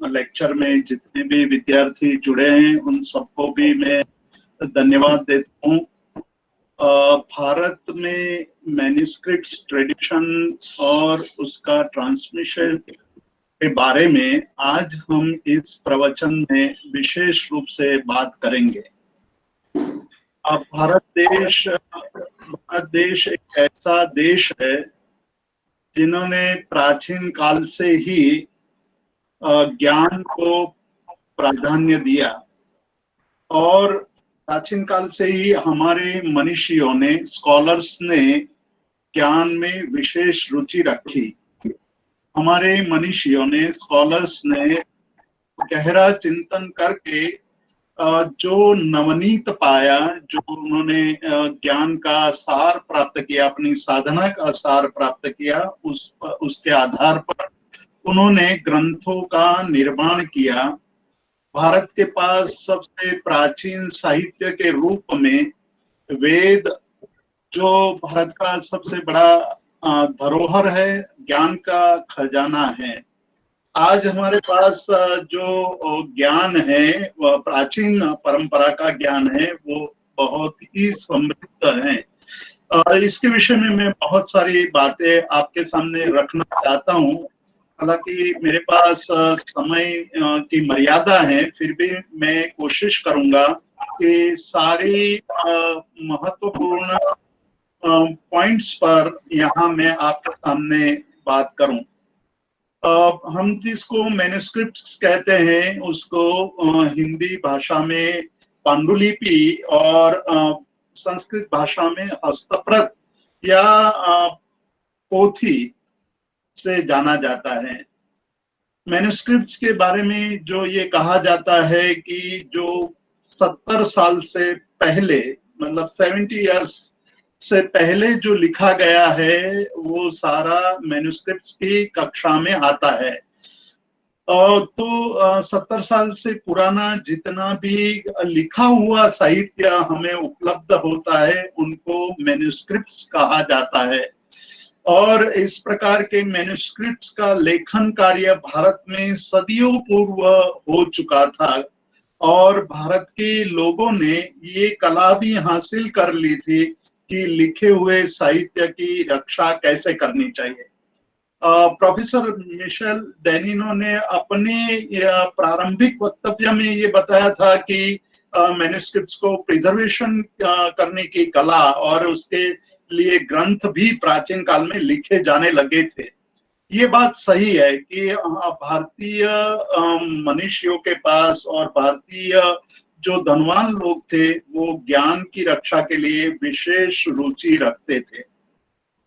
Lecture में जितने भी विद्यार्थी जुड़े हैं उन सबको भी मैं धन्यवाद देता हूँ। भारत में मैन्युस्क्रिप्ट्स ट्रेडिशन और उसका ट्रांसमिशन के बारे में आज हम इस प्रवचन में विशेष रूप से बात करेंगे। अब भारत देश एक ऐसा देश है जिन्होंने प्राचीन काल से ही ज्ञान को प्राधान्य दिया और प्राचीन काल से ही हमारे मनीषियों ने, स्कॉलर्स ने ज्ञान में विशेष रुचि रखी। हमारे मनीषियों ने, स्कॉलर्स ने गहरा चिंतन करके जो नवनीत पाया, जो उन्होंने ज्ञान का सार प्राप्त किया, अपनी साधना का सार प्राप्त किया, उसके आधार पर उन्होंने ग्रंथों का निर्माण किया। भारत के पास सबसे प्राचीन साहित्य के रूप में वेद, जो भारत का सबसे बड़ा धरोहर है, ज्ञान का खजाना है। आज हमारे पास जो ज्ञान है, वह प्राचीन परंपरा का ज्ञान है, वो बहुत ही समृद्ध है। इसके विषय में मैं बहुत सारी बातें आपके सामने रखना चाहता हूँ। हालांकि मेरे पास समय की मर्यादा है, फिर भी मैं कोशिश करूंगा कि सारी महत्वपूर्ण पॉइंट्स पर यहाँ मैं आपके सामने बात करूं। हम जिसको मैन्युस्क्रिप्ट्स कहते हैं उसको हिंदी भाषा में पांडुलिपि और संस्कृत भाषा में हस्तप्रत या पोथी से जाना जाता है। मैन्युस्क्रिप्ट्स के बारे में जो ये कहा जाता है कि जो 70 साल से पहले, मतलब 70 इयर्स से पहले जो लिखा गया है वो सारा मैन्युस्क्रिप्ट्स की कक्षा में आता है। तो 70 साल से पुराना जितना भी लिखा हुआ साहित्य हमें उपलब्ध होता है उनको मैन्युस्क्रिप्ट्स कहा जाता है। और इस प्रकार के मैन्युस्क्रिप्ट्स का लेखन कार्य भारत में सदियों पूर्व हो चुका था और भारत के लोगों ने ये कला भी हासिल कर ली थी कि लिखे हुए साहित्य की रक्षा कैसे करनी चाहिए। प्रोफेसर मिशेल डेनिनो ने अपने प्रारंभिक वक्तव्य में ये बताया था कि मैन्युस्क्रिप्ट्स को प्रिजर्वेशन करने की कला और उसके लिए ग्रंथ भी प्राचीन काल में लिखे जाने लगे थे। ये बात सही है कि भारतीय मनुष्यों के पास और भारतीय जो धनवान लोग थे वो ज्ञान की रक्षा के लिए विशेष रुचि रखते थे।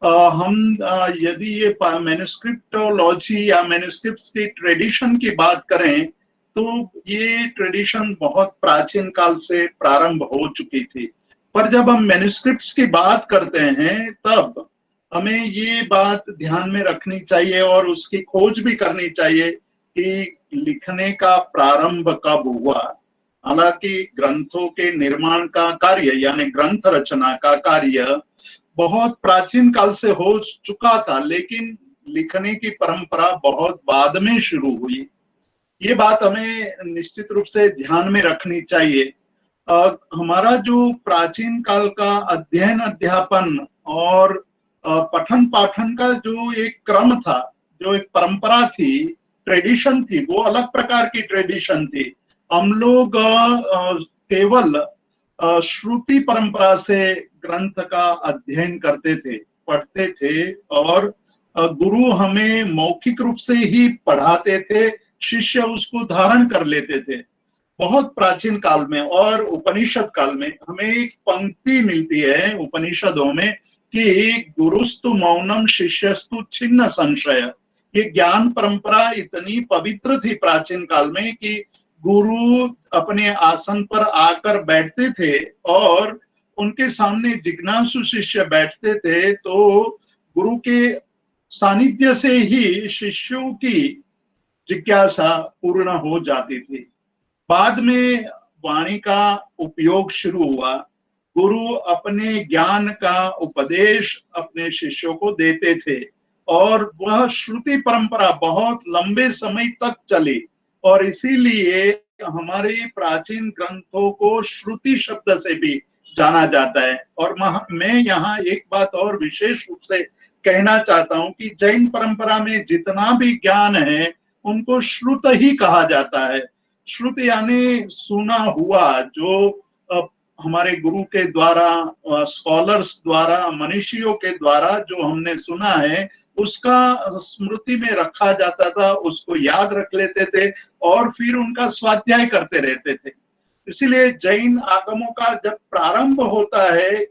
हम यदि ये मैन्युस्क्रिप्टोलॉजी या मैन्युस्क्रिप्ट्स की ट्रेडिशन की बात करें तो ये ट्रेडिशन बहुत प्राचीन काल से प्रारंभ हो चुकी थी। पर जब हम मैन्युस्क्रिप्ट्स की बात करते हैं तब हमें ये बात ध्यान में रखनी चाहिए और उसकी खोज भी करनी चाहिए कि लिखने का प्रारंभ कब हुआ। हालांकि ग्रंथों के निर्माण का कार्य यानी ग्रंथ रचना का कार्य बहुत प्राचीन काल से हो चुका था, लेकिन लिखने की परंपरा बहुत बाद में शुरू हुई। ये बात हमें निश्चित रूप से ध्यान में रखनी चाहिए। हमारा जो प्राचीन काल का अध्ययन अध्यापन और पठन पाठन का जो एक क्रम था, जो एक परंपरा थी, ट्रेडिशन थी, वो अलग प्रकार की ट्रेडिशन थी। हम लोग केवल श्रुति परंपरा से ग्रंथ का अध्ययन करते थे, पढ़ते थे और गुरु हमें मौखिक रूप से ही पढ़ाते थे, शिष्य उसको धारण कर लेते थे। बहुत प्राचीन काल में और उपनिषद काल में हमें एक पंक्ति मिलती है उपनिषदों में कि गुरुस्तु मौनम शिष्यस्तु छिन्न संशय। ये ज्ञान परंपरा इतनी पवित्र थी प्राचीन काल में कि गुरु अपने आसन पर आकर बैठते थे और उनके सामने जिज्ञासु शिष्य बैठते थे, तो गुरु के सानिध्य से ही शिष्यों की जिज्ञासा पूर्ण हो जाती थी। बाद में वाणी का उपयोग शुरू हुआ। गुरु अपने ज्ञान का उपदेश अपने शिष्यों को देते थे और वह श्रुति परंपरा बहुत लंबे समय तक चली। और इसीलिए हमारे प्राचीन ग्रंथों को श्रुति शब्द से भी जाना जाता है। और मैं यहाँ एक बात और विशेष रूप से कहना चाहता हूँ कि जैन परंपरा में जितना भी ज्ञान है उनको श्रुत ही कहा जाता है। श्रुत यानी सुना हुआ, जो हमारे गुरु के द्वारा, स्कॉलर्स द्वारा, मनीषियों के द्वारा जो हमने सुना है उसका स्मृति में रखा जाता था, उसको याद रख लेते थे और फिर उनका स्वाध्याय करते रहते थे। इसीलिए जैन आगमों का जब प्रारंभ होता है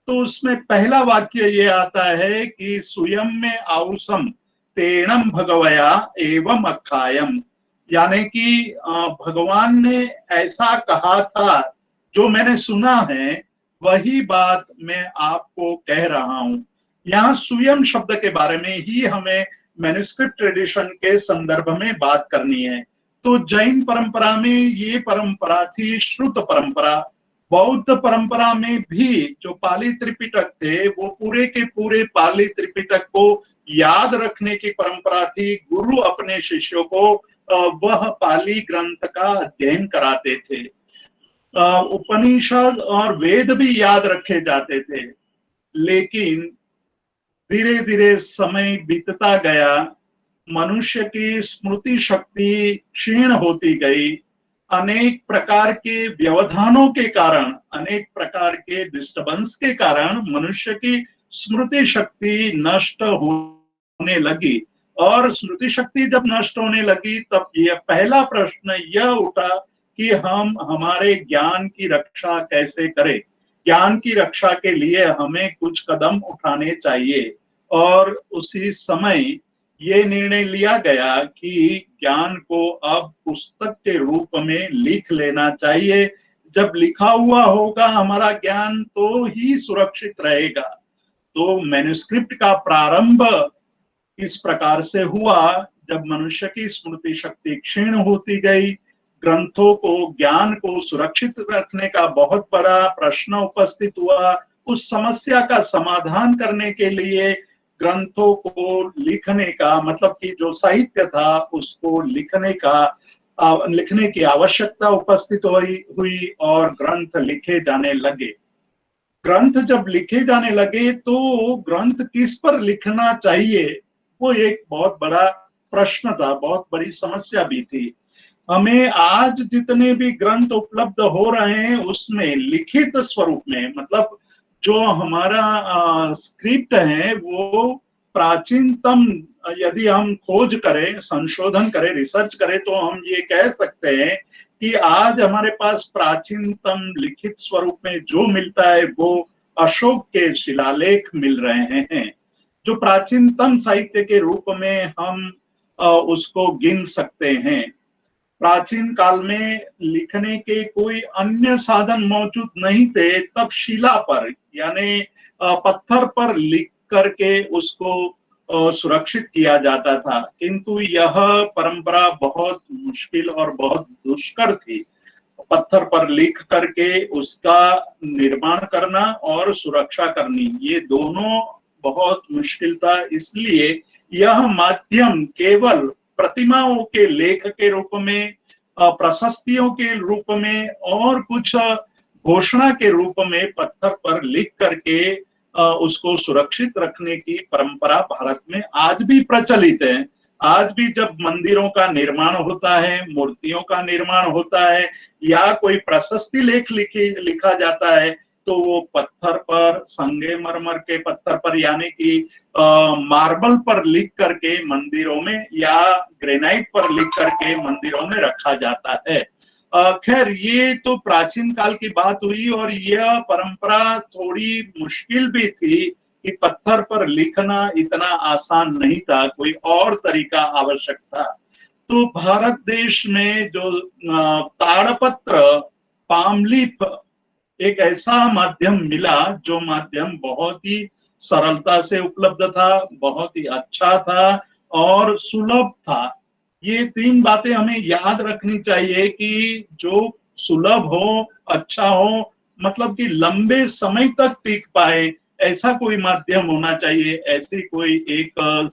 तो उसमें पहला वाक्य ये आता है कि स्वयं में आउसम तेणम भगवया एवं अखायम, यानी कि भगवान ने ऐसा कहा था, जो मैंने सुना है वही बात मैं आपको कह रहा हूं। यहाँ स्वयं शब्द के बारे में ही हमें मैन्युस्क्रिप्ट ट्रेडिशन के संदर्भ में बात करनी है। तो जैन परंपरा में ये परंपरा थी श्रुत परंपरा। बौद्ध परंपरा में भी जो पाली त्रिपिटक थे वो पूरे के पूरे पाली त्रिपिटक को याद रखने की परंपरा थी। गुरु अपने शिष्यों को वह पाली ग्रंथ का अध्ययन कराते थे। उपनिषद और वेद भी याद रखे जाते थे। लेकिन धीरे धीरे समय बीतता गया, मनुष्य की स्मृति शक्ति क्षीण होती गई। अनेक प्रकार के व्यवधानों के कारण, अनेक प्रकार के डिस्टर्बेंस के कारण मनुष्य की स्मृति शक्ति नष्ट होने लगी। और स्मृति शक्ति जब नष्ट होने लगी तब यह पहला प्रश्न यह उठा कि हम हमारे ज्ञान की रक्षा कैसे करें। ज्ञान की रक्षा के लिए हमें कुछ कदम उठाने चाहिए। और उसी समय ये निर्णय लिया गया कि ज्ञान को अब पुस्तक के रूप में लिख लेना चाहिए। जब लिखा हुआ होगा हमारा ज्ञान तो ही सुरक्षित रहेगा। तो मैन्युस्क्रिप्ट का प्रारंभ इस प्रकार से हुआ, जब मनुष्य की स्मृति शक्ति क्षीण होती गई, ग्रंथों को, ज्ञान को सुरक्षित रखने का बहुत बड़ा प्रश्न उपस्थित हुआ। उस समस्या का समाधान करने के लिए ग्रंथों को लिखने का, मतलब कि जो साहित्य था उसको लिखने की आवश्यकता उपस्थित हुई और ग्रंथ लिखे जाने लगे। ग्रंथ जब लिखे जाने लगे तो ग्रंथ किस पर लिखना चाहिए वो एक बहुत बड़ा प्रश्न था, बहुत बड़ी समस्या भी थी। हमें आज जितने भी ग्रंथ उपलब्ध हो रहे हैं उसमें लिखित स्वरूप में, मतलब जो हमारा स्क्रिप्ट है वो प्राचीनतम, यदि हम खोज करें, संशोधन करें, रिसर्च करें तो हम ये कह सकते हैं कि आज हमारे पास प्राचीनतम लिखित स्वरूप में जो मिलता है वो अशोक के शिलालेख मिल रहे हैं, जो प्राचीनतम साहित्य के रूप में हम उसको गिन सकते हैं। प्राचीन काल में लिखने के कोई अन्य साधन मौजूद नहीं थे, तब शिला पर यानी पत्थर पर लिख करके उसको सुरक्षित किया जाता था। किंतु यह परंपरा बहुत मुश्किल और बहुत दुष्कर थी। पत्थर पर लिख करके उसका निर्माण करना और सुरक्षा करनी, ये दोनों बहुत मुश्किल था। इसलिए यह माध्यम केवल प्रतिमाओं के लेख के रूप में, प्रशस्तियों के रूप में और कुछ घोषणा के रूप में पत्थर पर लिख करके उसको सुरक्षित रखने की परंपरा भारत में आज भी प्रचलित है। आज भी जब मंदिरों का निर्माण होता है, मूर्तियों का निर्माण होता है या कोई प्रशस्ति लेख लिखा जाता है तो वो पत्थर पर, संगमरमर के पत्थर पर यानी कि मार्बल पर लिख करके मंदिरों में या ग्रेनाइट पर लिख करके मंदिरों में रखा जाता है। खैर ये तो प्राचीन काल की बात हुई और यह परंपरा थोड़ी मुश्किल भी थी कि पत्थर पर लिखना इतना आसान नहीं था, कोई और तरीका आवश्यक था। तो भारत देश में जो ताड़पत्र, पामलीफ, एक ऐसा माध्यम मिला जो माध्यम बहुत ही सरलता से उपलब्ध था, बहुत ही अच्छा था और सुलभ था। ये तीन बातें हमें याद रखनी चाहिए कि जो सुलभ हो, अच्छा हो, मतलब कि लंबे समय तक टिक पाए, ऐसा कोई माध्यम होना चाहिए, ऐसी कोई एक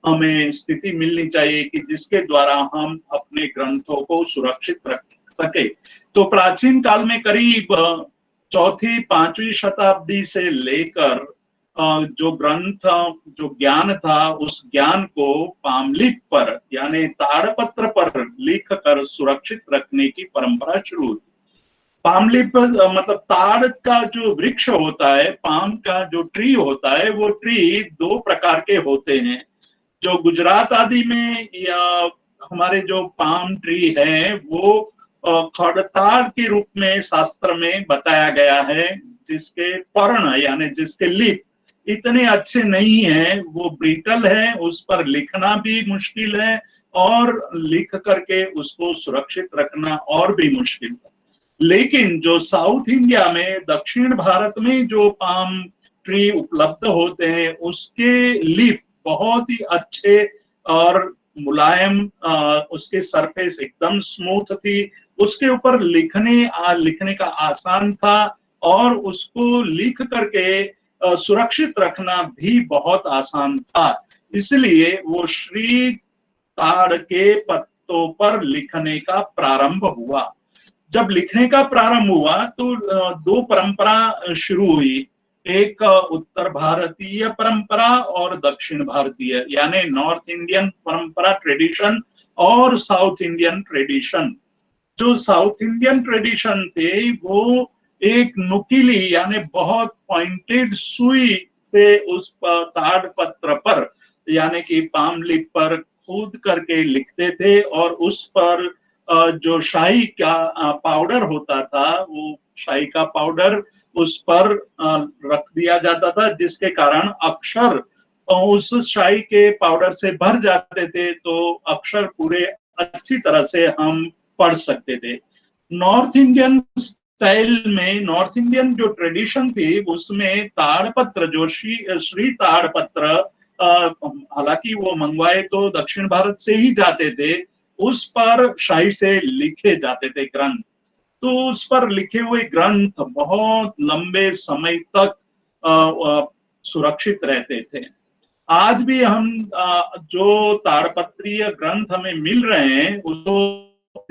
हमें स्थिति मिलनी चाहिए कि जिसके द्वारा हम अपने ग्रंथों को सुरक्षित रख सके। तो प्राचीन काल में करीब चौथी पांचवी शताब्दी से लेकर जो ग्रंथ, जो ज्ञान था, उस ज्ञान को पामलिप पर यानी ताड़पत्र पर लिख कर सुरक्षित रखने की परंपरा शुरू हुई। पामलिप मतलब ताड़ का जो वृक्ष होता है, पाम का जो ट्री होता है, वो ट्री दो प्रकार के होते हैं। जो गुजरात आदि में या हमारे जो पाम ट्री है वो खड़ताड़ के रूप में शास्त्र में बताया गया है, जिसके पर्ण यानी जिसके लिप इतने अच्छे नहीं है, वो ब्रिटल है, उस पर लिखना भी मुश्किल है और लिख करके उसको सुरक्षित रखना और भी मुश्किल है। लेकिन जो साउथ इंडिया में, दक्षिण भारत में जो पाम ट्री उपलब्ध होते हैं, उसके लीफ बहुत ही अच्छे और मुलायम, उसके सरफेस एकदम स्मूथ थी, उसके ऊपर लिखने का आसान था और उसको लिख करके सुरक्षित रखना भी बहुत आसान था। इसलिए वो श्री ताड़ के पत्तों पर लिखने का प्रारंभ हुआ। जब लिखने का प्रारंभ हुआ तो दो परंपरा शुरू हुई, एक उत्तर भारतीय परंपरा और दक्षिण भारतीय यानी नॉर्थ इंडियन परंपरा ट्रेडिशन और साउथ इंडियन ट्रेडिशन। जो साउथ इंडियन ट्रेडिशन थे वो एक नुकीली यानी बहुत पॉइंटेड सुई से उस ताड़ पत्र पर यानी कि पाम लीफ पर खोद करके लिखते थे और उस पर जो शाही का पाउडर होता था, वो शाही का पाउडर उस पर रख दिया जाता था, जिसके कारण अक्षर उस शाही के पाउडर से भर जाते थे, तो अक्षर पूरे अच्छी तरह से हम पढ़ सकते थे। नॉर्थ इंडियन स्टाइल में, नॉर्थ इंडियन जो ट्रेडिशन थी उसमें ताड़पत्र, जो श्री ताड़पत्र, हालांकि वो मंगवाए तो दक्षिण भारत से ही जाते थे, उस पर शाही से लिखे जाते थे ग्रंथ। तो उस पर लिखे हुए ग्रंथ बहुत लंबे समय तक सुरक्षित रहते थे। आज भी हम जो ताड़पत्रीय ग्रंथ हमें मिल रहे हैं उसको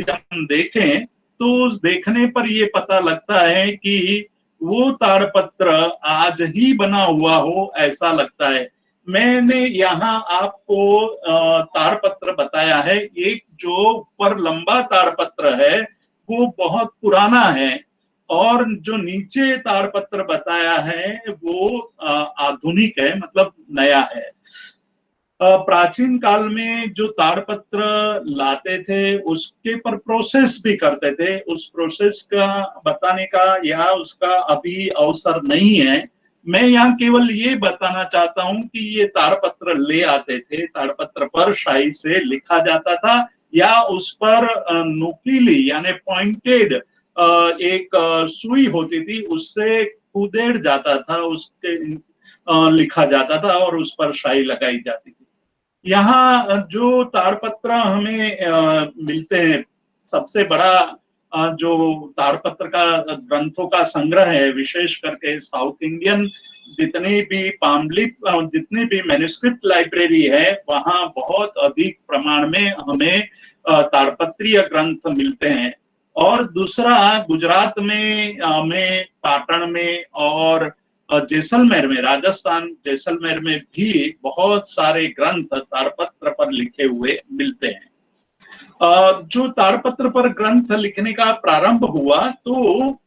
हम देखें तो उस देखने पर ये पता लगता है कि वो ताड़पत्र आज ही बना हुआ हो ऐसा लगता है। मैंने यहाँ आपको ताड़पत्र बताया है, एक जो ऊपर लंबा ताड़पत्र है वो बहुत पुराना है और जो नीचे ताड़पत्र बताया है वो आधुनिक है, मतलब नया है। प्राचीन काल में जो ताड़पत्र लाते थे उसके पर प्रोसेस भी करते थे, उस प्रोसेस का बताने का या उसका अभी अवसर नहीं है। मैं यहाँ केवल ये बताना चाहता हूँ कि ये ताड़पत्र ले आते थे, ताड़पत्र पर शाही से लिखा जाता था या उस पर नुकीली यानी पॉइंटेड एक सुई होती थी, उससे कुदेड़ जाता था, उसके लिखा जाता था और उस पर शाही लगाई जाती थी। यहाँ जो ताड़पत्र हमें मिलते हैं, सबसे बड़ा जो ताड़पत्र का ग्रंथों का संग्रह है, विशेष करके साउथ इंडियन जितनी भी पामलिप, जितनी भी मैन्युस्क्रिप्ट लाइब्रेरी है, वहाँ बहुत अधिक प्रमाण में हमें ताड़पत्रीय ग्रंथ मिलते हैं। और दूसरा, गुजरात में हमें पाटन में और जैसलमेर में, राजस्थान जैसलमेर में भी बहुत सारे ग्रंथ ताड़पत्र पर लिखे हुए मिलते हैं। जो ताड़पत्र पर ग्रंथ लिखने का प्रारंभ हुआ तो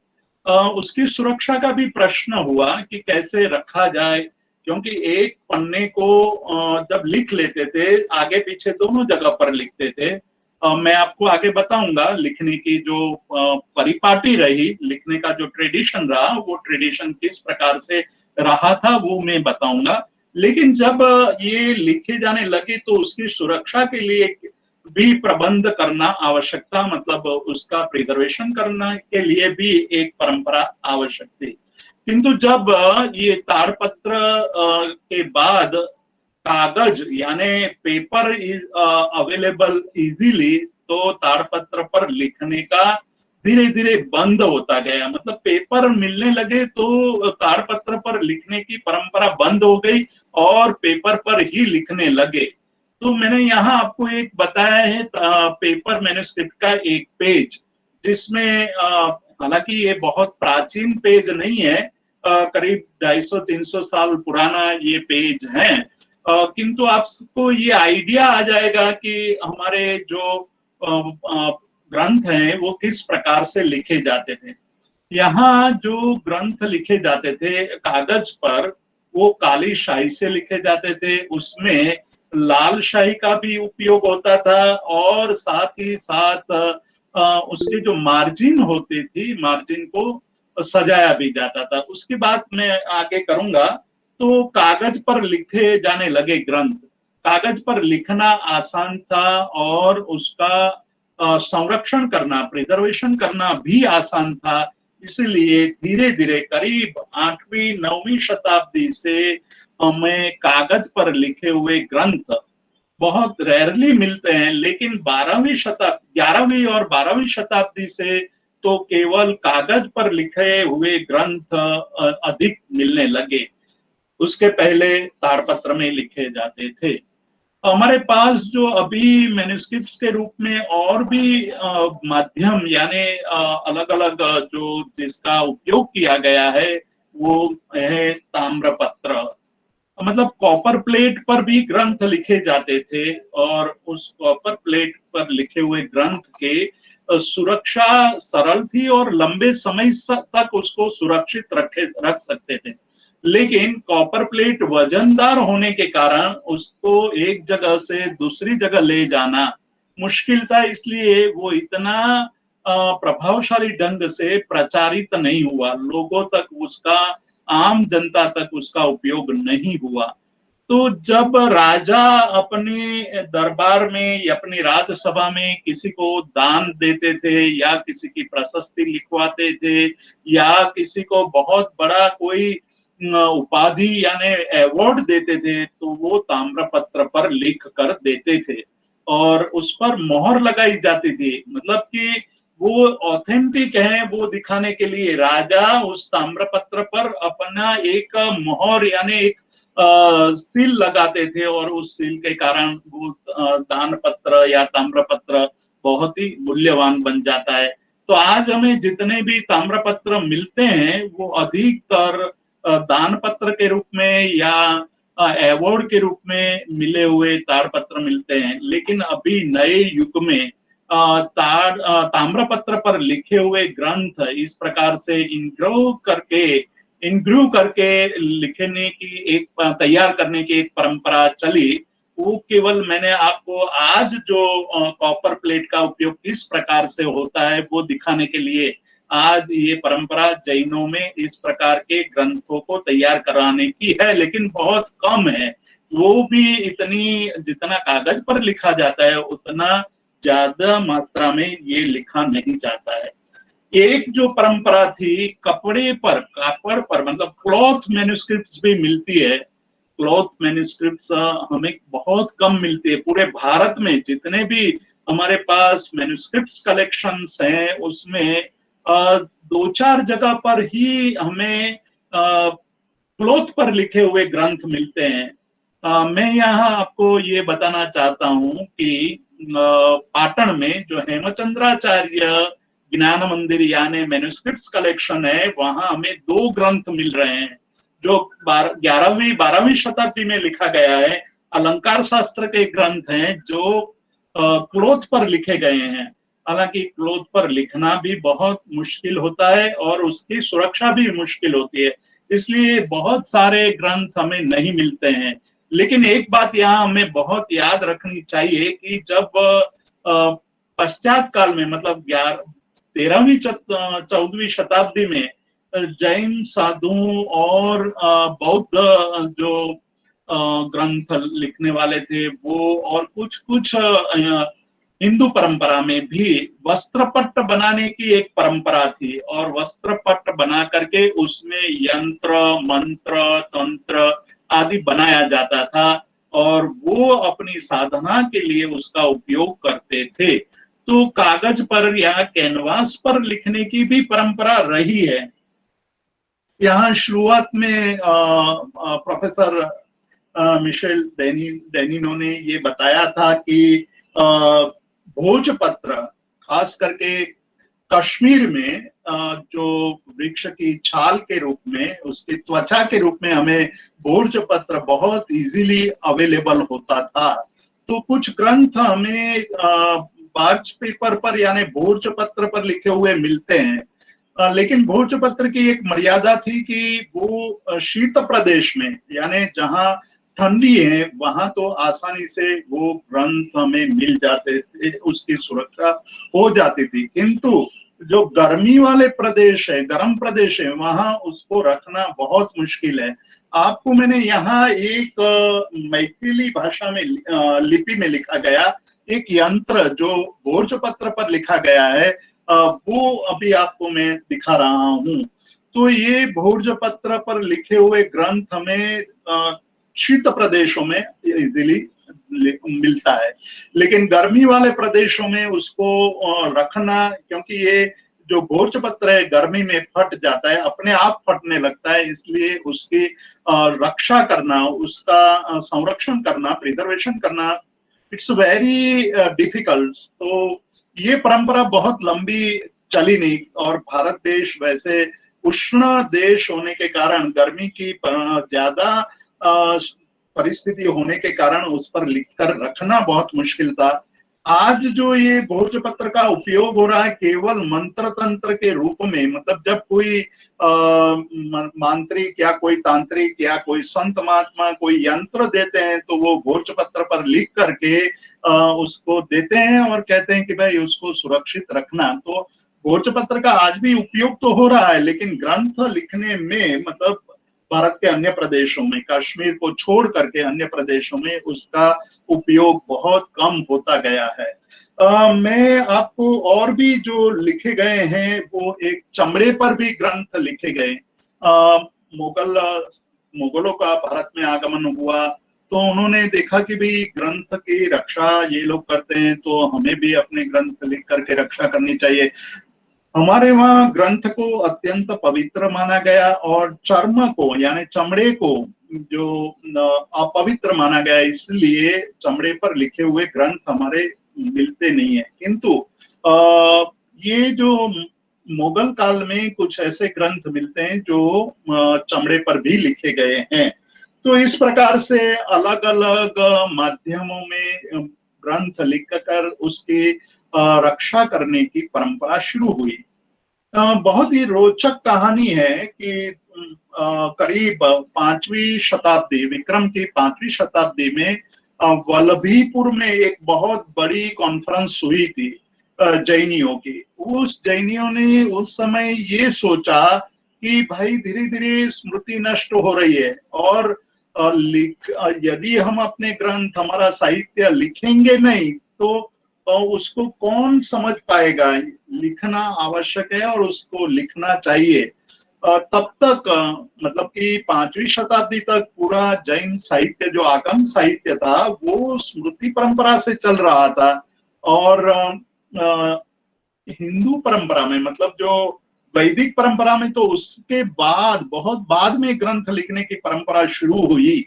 उसकी सुरक्षा का भी प्रश्न हुआ कि कैसे रखा जाए, क्योंकि एक पन्ने को जब लिख लेते थे, आगे पीछे दोनों जगह पर लिखते थे। मैं आपको आगे बताऊंगा लिखने की जो परिपाटी रही, लिखने का जो ट्रेडिशन रहा, वो ट्रेडिशन किस प्रकार से रहा था वो मैं बताऊंगा। लेकिन जब ये लिखे जाने लगे तो उसकी सुरक्षा के लिए भी प्रबंध करना आवश्यकता, मतलब उसका प्रिजर्वेशन करने के लिए भी एक परंपरा आवश्यक थी। किंतु जब ये ताड़पत्र के बाद कागज यानी पेपर इज अवेलेबल इजीली, तो ताड़पत्र पर लिखने का धीरे धीरे बंद होता गया। मतलब पेपर मिलने लगे तो ताड़पत्र पर लिखने की परंपरा बंद हो गई और पेपर पर ही लिखने लगे। तो मैंने यहाँ आपको एक बताया है पेपर मैन्युस्क्रिप्ट का एक पेज, जिसमें हालांकि ये बहुत प्राचीन पेज नहीं है, करीब 250-300 साल पुराना ये पेज है, किंतु आपको ये आइडिया आ जाएगा कि हमारे जो ग्रंथ हैं वो किस प्रकार से लिखे जाते थे। यहाँ जो ग्रंथ लिखे जाते थे कागज पर, वो काली शाही से लिखे जाते थे, उसमें लाल शाही का भी उपयोग होता था, और साथ ही साथ उसके जो मार्जिन होती थी, मार्जिन को सजाया भी जाता था। उसकी बात मैं आगे करूंगा। तो कागज पर लिखे जाने लगे ग्रंथ, कागज पर लिखना आसान था और उसका संरक्षण करना, प्रिजर्वेशन करना भी आसान था। इसलिए धीरे धीरे करीब 8वीं 9वीं शताब्दी से हमें कागज पर लिखे हुए ग्रंथ बहुत रेयरली मिलते हैं, लेकिन 11वीं और 12वीं शताब्दी से तो केवल कागज पर लिखे हुए ग्रंथ अधिक मिलने लगे। उसके पहले ताड़पत्र में लिखे जाते थे। हमारे पास जो अभी मैन्युस्क्रिप्ट्स के रूप में और भी माध्यम यानी अलग अलग जो जिसका उपयोग किया गया है, वो है ताम्रपत्र। मतलब कॉपर प्लेट पर भी ग्रंथ लिखे जाते थे, और उस कॉपर प्लेट पर लिखे हुए ग्रंथ के सुरक्षा सरल थी और लंबे समय तक उसको सुरक्षित रख सकते थे। लेकिन कॉपर प्लेट वजनदार होने के कारण उसको एक जगह से दूसरी जगह ले जाना मुश्किल था, इसलिए वो इतना प्रभावशाली ढंग से प्रचारित नहीं हुआ, लोगों तक उसका, आम जनता तक उसका उपयोग नहीं हुआ। तो जब राजा अपने दरबार में या अपनी राज्यसभा में किसी को दान देते थे, या किसी की प्रशस्ति लिखवाते थे, या किसी को बहुत बड़ा कोई उपाधि यानी अवार्ड देते थे, तो वो ताम्रपत्र पर लिख कर देते थे और उस पर मोहर लगाई जाती थी। मतलब कि वो ऑथेंटिक है वो दिखाने के लिए राजा उस ताम्रपत्र पर अपना एक मोहर यानी एक सील लगाते थे, और उस सील के कारण वो दान पत्र या ताम्रपत्र बहुत ही मूल्यवान बन जाता है। तो आज हमें जितने भी ताम्रपत्र मिलते हैं वो अधिकतर दान पत्र के रूप में या अवार्ड के रूप में मिले हुए ताड़पत्र मिलते हैं। लेकिन अभी नए युग में ताम्रपत्र पर लिखे हुए ग्रंथ इस प्रकार से इनग्रू करके लिखने की एक तैयार करने की एक परंपरा चली। वो केवल मैंने आपको आज जो कॉपर प्लेट का उपयोग किस प्रकार से होता है वो दिखाने के लिए आज ये परंपरा जैनों में इस प्रकार के ग्रंथों को तैयार कराने की है, लेकिन बहुत कम है। वो भी इतनी, जितना कागज पर लिखा जाता है उतना ज्यादा मात्रा में ये लिखा नहीं जाता है। एक जो परंपरा थी कपड़े पर, कापड़ पर, मतलब क्लॉथ मैन्युस्क्रिप्ट्स भी मिलती है। क्लॉथ मैन्युस्क्रिप्ट्स हमें बहुत कम मिलती है। पूरे भारत में जितने भी हमारे पास मैन्युस्क्रिप्ट्स कलेक्शंस हैं उसमें दो चार जगह पर ही हमें क्लॉथ पर लिखे हुए ग्रंथ मिलते हैं। मैं यहाँ आपको ये बताना चाहता हूँ कि पाटन में जो हेमचंद्राचार्य ज्ञान मंदिर यानी मैन्युस्क्रिप्ट्स कलेक्शन है, वहां हमें दो ग्रंथ मिल रहे हैं जो 11वीं 12वीं शताब्दी में लिखा गया है। अलंकार शास्त्र के ग्रंथ हैं जो क्लॉथ पर लिखे गए हैं। हालांकि क्लॉथ पर लिखना भी बहुत मुश्किल होता है और उसकी सुरक्षा भी मुश्किल होती है, इसलिए बहुत सारे ग्रंथ हमें नहीं मिलते हैं। लेकिन एक बात यहाँ हमें बहुत याद रखनी चाहिए कि जब पश्चात काल में, मतलब 13वीं 14वीं शताब्दी में जैन साधु और बौद्ध जो ग्रंथ लिखने वाले थे वो, और कुछ कुछ हिंदू परंपरा में भी वस्त्रपट्ट बनाने की एक परंपरा थी, और वस्त्रपट्ट बना करके उसमें यंत्र मंत्र तंत्र आदि बनाया जाता था, और वो अपनी साधना के लिए उसका उपयोग करते थे। तो कागज पर या कैनवास पर लिखने की भी परंपरा रही है। यहाँ शुरुआत में प्रोफेसर मिशेल डेनिनो ने ये बताया था कि भोजपत्र खास करके कश्मीर में जो वृक्ष की छाल के रूप में, उसकी त्वचा के रूप में हमें भोजपत्र बहुत इजीली अवेलेबल होता था। तो कुछ ग्रंथ हमें बार्च पेपर पर यानी भोजपत्र पर लिखे हुए मिलते हैं, लेकिन भोजपत्र की एक मर्यादा थी कि वो शीत प्रदेश में यानी जहां ठंडी है वहां तो आसानी से वो ग्रंथ हमें मिल जाते थे, उसकी सुरक्षा हो जाती थी। किंतु जो गर्मी वाले प्रदेश है, गर्म प्रदेश है, वहां उसको रखना बहुत मुश्किल है। आपको मैंने यहाँ एक मैथिली भाषा में लिपि में लिखा गया एक यंत्र जो भोजपत्र पर लिखा गया है, वो अभी आपको मैं दिखा रहा हूँ। तो ये भोजपत्र पर लिखे हुए ग्रंथ हमें शीत प्रदेशों में इजीली मिलता है, लेकिन गर्मी वाले प्रदेशों में उसको रखना, क्योंकि ये जो भोजपत्र है गर्मी में फट जाता है, अपने आप फटने लगता है, इसलिए उसकी रक्षा करना, उसका संरक्षण करना, प्रिजर्वेशन करना, इट्स वेरी डिफिकल्ट। तो ये परंपरा बहुत लंबी चली नहीं, और भारत देश वैसे उष्ण देश होने के कारण, गर्मी की ज्यादा परिस्थिति होने के कारण उस पर लिखकर रखना बहुत मुश्किल था। आज जो ये भोजपत्र का उपयोग हो रहा है केवल मंत्र तंत्र के रूप में, मतलब जब कोई मांत्रिक या कोई तांत्रिक या कोई संत महात्मा कोई यंत्र देते हैं तो वो भोजपत्र पर लिख करके उसको देते हैं और कहते हैं कि भाई उसको सुरक्षित रखना। तो भोजपत्र का आज भी उपयोग तो हो रहा है, लेकिन ग्रंथ लिखने में, मतलब भारत के अन्य प्रदेशों में, कश्मीर को छोड़ करके अन्य प्रदेशों में उसका उपयोग बहुत कम होता गया है। मैं आपको और भी जो लिखे गए हैं, वो एक चमड़े पर भी ग्रंथ लिखे गए। मुगलों का भारत में आगमन हुआ तो उन्होंने देखा कि भाई ग्रंथ की रक्षा ये लोग करते हैं तो हमें भी अपने ग्रंथ लिख करके रक्षा करनी चाहिए। हमारे वहां ग्रंथ को अत्यंत पवित्र माना गया और चर्म को यानी चमड़े को जो अपवित्र माना गया, इसलिए चमड़े पर लिखे हुए ग्रंथ हमारे मिलते नहीं है। किंतु ये जो मुगल काल में कुछ ऐसे ग्रंथ मिलते हैं जो चमड़े पर भी लिखे गए हैं। तो इस प्रकार से अलग अलग माध्यमों में ग्रंथ लिखकर उसकी रक्षा करने की परंपरा शुरू हुई। बहुत ही रोचक कहानी है कि करीब 5वीं शताब्दी, विक्रम की 5वीं शताब्दी में वल्लभीपुर में एक बहुत बड़ी कॉन्फ्रेंस हुई थी जैनियों की। उस जैनियों ने उस समय ये सोचा कि भाई धीरे धीरे स्मृति नष्ट हो रही है और यदि हम अपने ग्रंथ, हमारा साहित्य लिखेंगे नहीं तो उसको कौन समझ पाएगा। लिखना आवश्यक है और उसको लिखना चाहिए। तब तक मतलब कि 5वीं शताब्दी तक पूरा जैन साहित्य, जो आगम साहित्य था, वो स्मृति परंपरा से चल रहा था। और हिंदू परंपरा में, मतलब जो वैदिक परंपरा में, तो उसके बाद बहुत बाद में ग्रंथ लिखने की परंपरा शुरू हुई।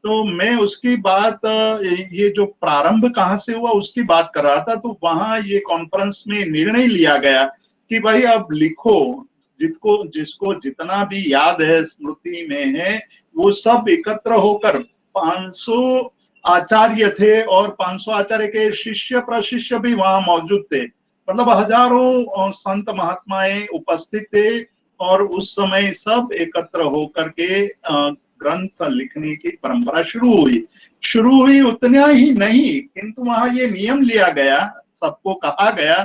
तो मैं उसकी बात, ये जो प्रारंभ कहाँ से हुआ उसकी बात कर रहा था। तो वहां ये कॉन्फ्रेंस में निर्णय लिया गया कि भाई अब लिखो, जिसको जितना भी याद है, स्मृति में है, वो सब एकत्र होकर 500 आचार्य थे और 500 आचार्य के शिष्य प्रशिष्य भी वहां मौजूद थे, मतलब हजारों संत महात्माएं उपस्थित थे और उस समय सब एकत्र होकर के ग्रंथ लिखने की परंपरा शुरू हुई। उतना ही नहीं, किंतु वहां ये नियम लिया गया, सबको कहा गया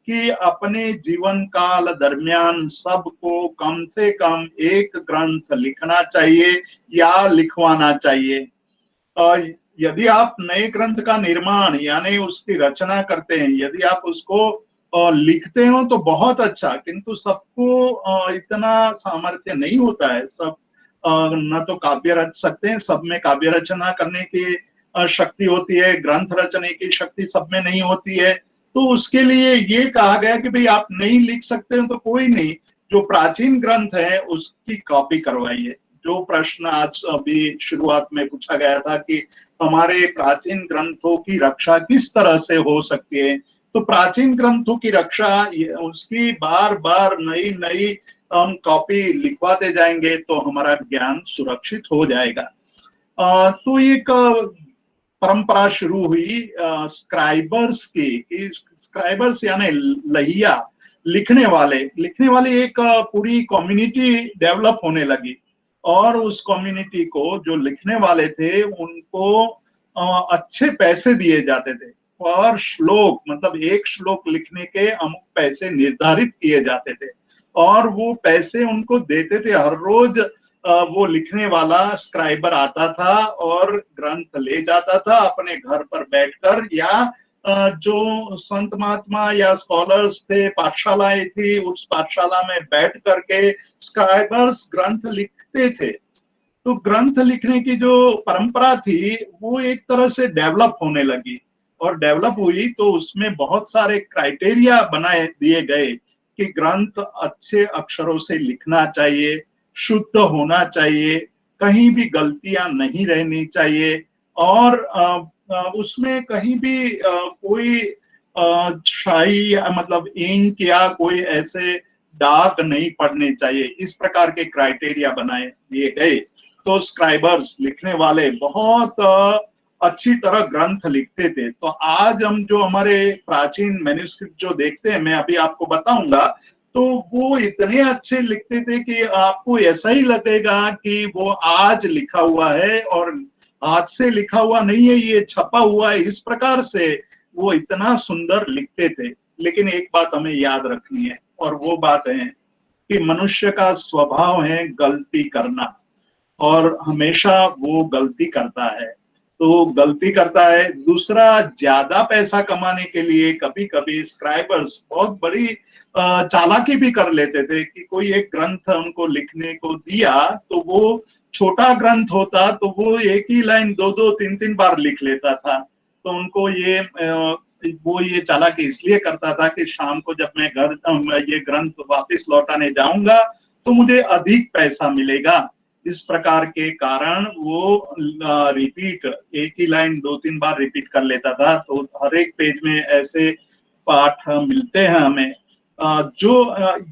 कि अपने जीवन काल दरमियान सबको कम से कम एक ग्रंथ लिखना चाहिए या लिखवाना चाहिए। यदि आप नए ग्रंथ का निर्माण यानी उसकी रचना करते हैं, यदि आप उसको लिखते हो तो बहुत अच्छा, किंतु सबको इतना सामर्थ्य नहीं होता है। सब न तो काव्य रच सकते हैं, सब में काव्य रचना करने की शक्ति होती है, ग्रंथ रचने की शक्ति सब में नहीं होती है। तो उसके लिए ये कहा गया कि भाई आप नहीं लिख सकते हो तो कोई नहीं, जो प्राचीन ग्रंथ है उसकी कॉपी करवाइए। जो प्रश्न आज अभी शुरुआत में पूछा गया था कि हमारे प्राचीन ग्रंथों की रक्षा किस तरह से हो सकती है, तो प्राचीन ग्रंथों की रक्षा उसकी बार बार नई नई हम कॉपी लिखवाते जाएंगे तो हमारा ज्ञान सुरक्षित हो जाएगा। तो एक परंपरा शुरू हुई स्क्राइबर्स की, स्क्राइबर्स यानी लहिया लिखने वाले एक पूरी कम्युनिटी डेवलप होने लगी। और उस कम्युनिटी को जो लिखने वाले थे उनको अच्छे पैसे दिए जाते थे। और श्लोक मतलब एक श्लोक लिखने के अमुक पैसे निर्धारित किए जाते थे और वो पैसे उनको देते थे। हर रोज वो लिखने वाला स्क्राइबर आता था और ग्रंथ ले जाता था अपने घर पर बैठकर, या जो संत महात्मा या स्कॉलर्स थे, पाठशालाएं थी, उस पाठशाला में बैठ करके स्क्राइबर्स ग्रंथ लिखते थे। तो ग्रंथ लिखने की जो परंपरा थी वो एक तरह से डेवलप होने लगी। और डेवलप हुई तो उसमें बहुत सारे क्राइटेरिया बनाए दिए गए कि ग्रंथ अच्छे अक्षरों से लिखना चाहिए, शुद्ध होना चाहिए, कहीं भी गलतियां नहीं रहनी चाहिए, और उसमें कहीं भी कोई शाही मतलब इंक या कोई ऐसे दाग नहीं पड़ने चाहिए। इस प्रकार के क्राइटेरिया बनाए दिए गए। तो स्क्राइबर्स लिखने वाले बहुत अच्छी तरह ग्रंथ लिखते थे। तो आज हम जो हमारे प्राचीन मैन्युस्क्रिप्ट जो देखते हैं, मैं अभी आपको बताऊंगा, तो वो इतने अच्छे लिखते थे कि आपको ऐसा ही लगेगा कि वो आज लिखा हुआ है और हाथ से लिखा हुआ नहीं है, ये छपा हुआ है। इस प्रकार से वो इतना सुंदर लिखते थे। लेकिन एक बात हमें याद रखनी है, और वो बात है कि मनुष्य का स्वभाव है गलती करना, और हमेशा वो गलती करता है। तो गलती करता है। दूसरा, ज्यादा पैसा कमाने के लिए कभी कभी स्क्राइबर्स बहुत बड़ी चालाकी भी कर लेते थे कि कोई एक ग्रंथ उनको लिखने को दिया तो वो छोटा ग्रंथ होता तो वो एक ही लाइन दो दो तीन तीन बार लिख लेता था। तो उनको वो ये चालाकी इसलिए करता था कि शाम को जब मैं ये ग्रंथ वापस लौटाने जाऊंगा तो मुझे अधिक पैसा मिलेगा। इस प्रकार के कारण वो रिपीट, एक ही लाइन दो तीन बार रिपीट कर लेता था। तो हर एक पेज में ऐसे पाठ मिलते हैं हमें।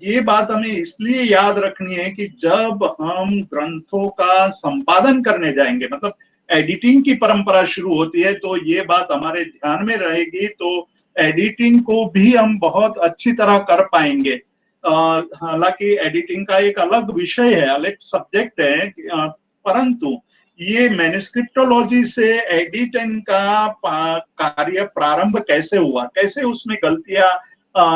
ये बात हमें इसलिए याद रखनी है कि जब हम ग्रंथों का संपादन करने जाएंगे, मतलब एडिटिंग की परंपरा शुरू होती है, तो ये बात हमारे ध्यान में रहेगी। तो एडिटिंग को भी हम बहुत अच्छी तरह कर पाएंगे। हालांकि एडिटिंग का एक अलग विषय है, अलग सब्जेक्ट है, परंतु ये मैन्युस्क्रिप्टोलॉजी से एडिटिंग का कार्य प्रारंभ कैसे हुआ, कैसे उसमें गलतियां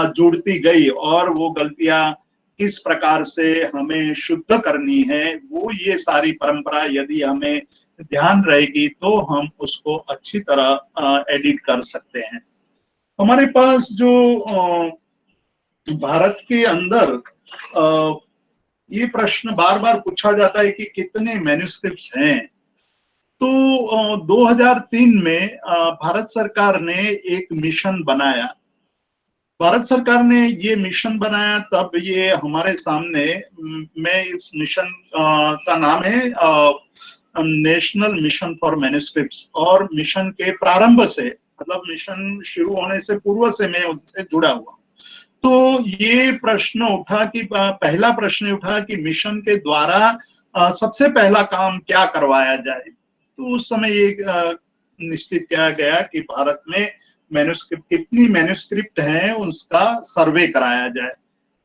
जुड़ती गई, और वो गलतियां किस प्रकार से हमें शुद्ध करनी है, वो ये सारी परंपरा यदि हमें ध्यान रहेगी तो हम उसको अच्छी तरह एडिट कर सकते हैं। हमारे पास जो भारत के अंदर ये प्रश्न बार बार पूछा जाता है कि कितने मैन्युस्क्रिप्ट्स हैं। तो 2003 में भारत सरकार ने एक मिशन बनाया। भारत सरकार ने ये मिशन बनाया, तब ये हमारे सामने, मैं इस मिशन का नाम है नेशनल मिशन फॉर मैन्युस्क्रिप्ट्स। और मिशन के प्रारंभ से, मतलब मिशन शुरू होने से पूर्व से मैं उनसे जुड़ा हुआ। तो ये प्रश्न उठा कि पहला प्रश्न उठा कि मिशन के द्वारा सबसे पहला काम क्या करवाया जाए। तो उस समय ये निश्चित किया गया कि भारत में मैन्युस्क्रिप्ट, कितनी मैन्युस्क्रिप्ट हैं उसका सर्वे कराया जाए।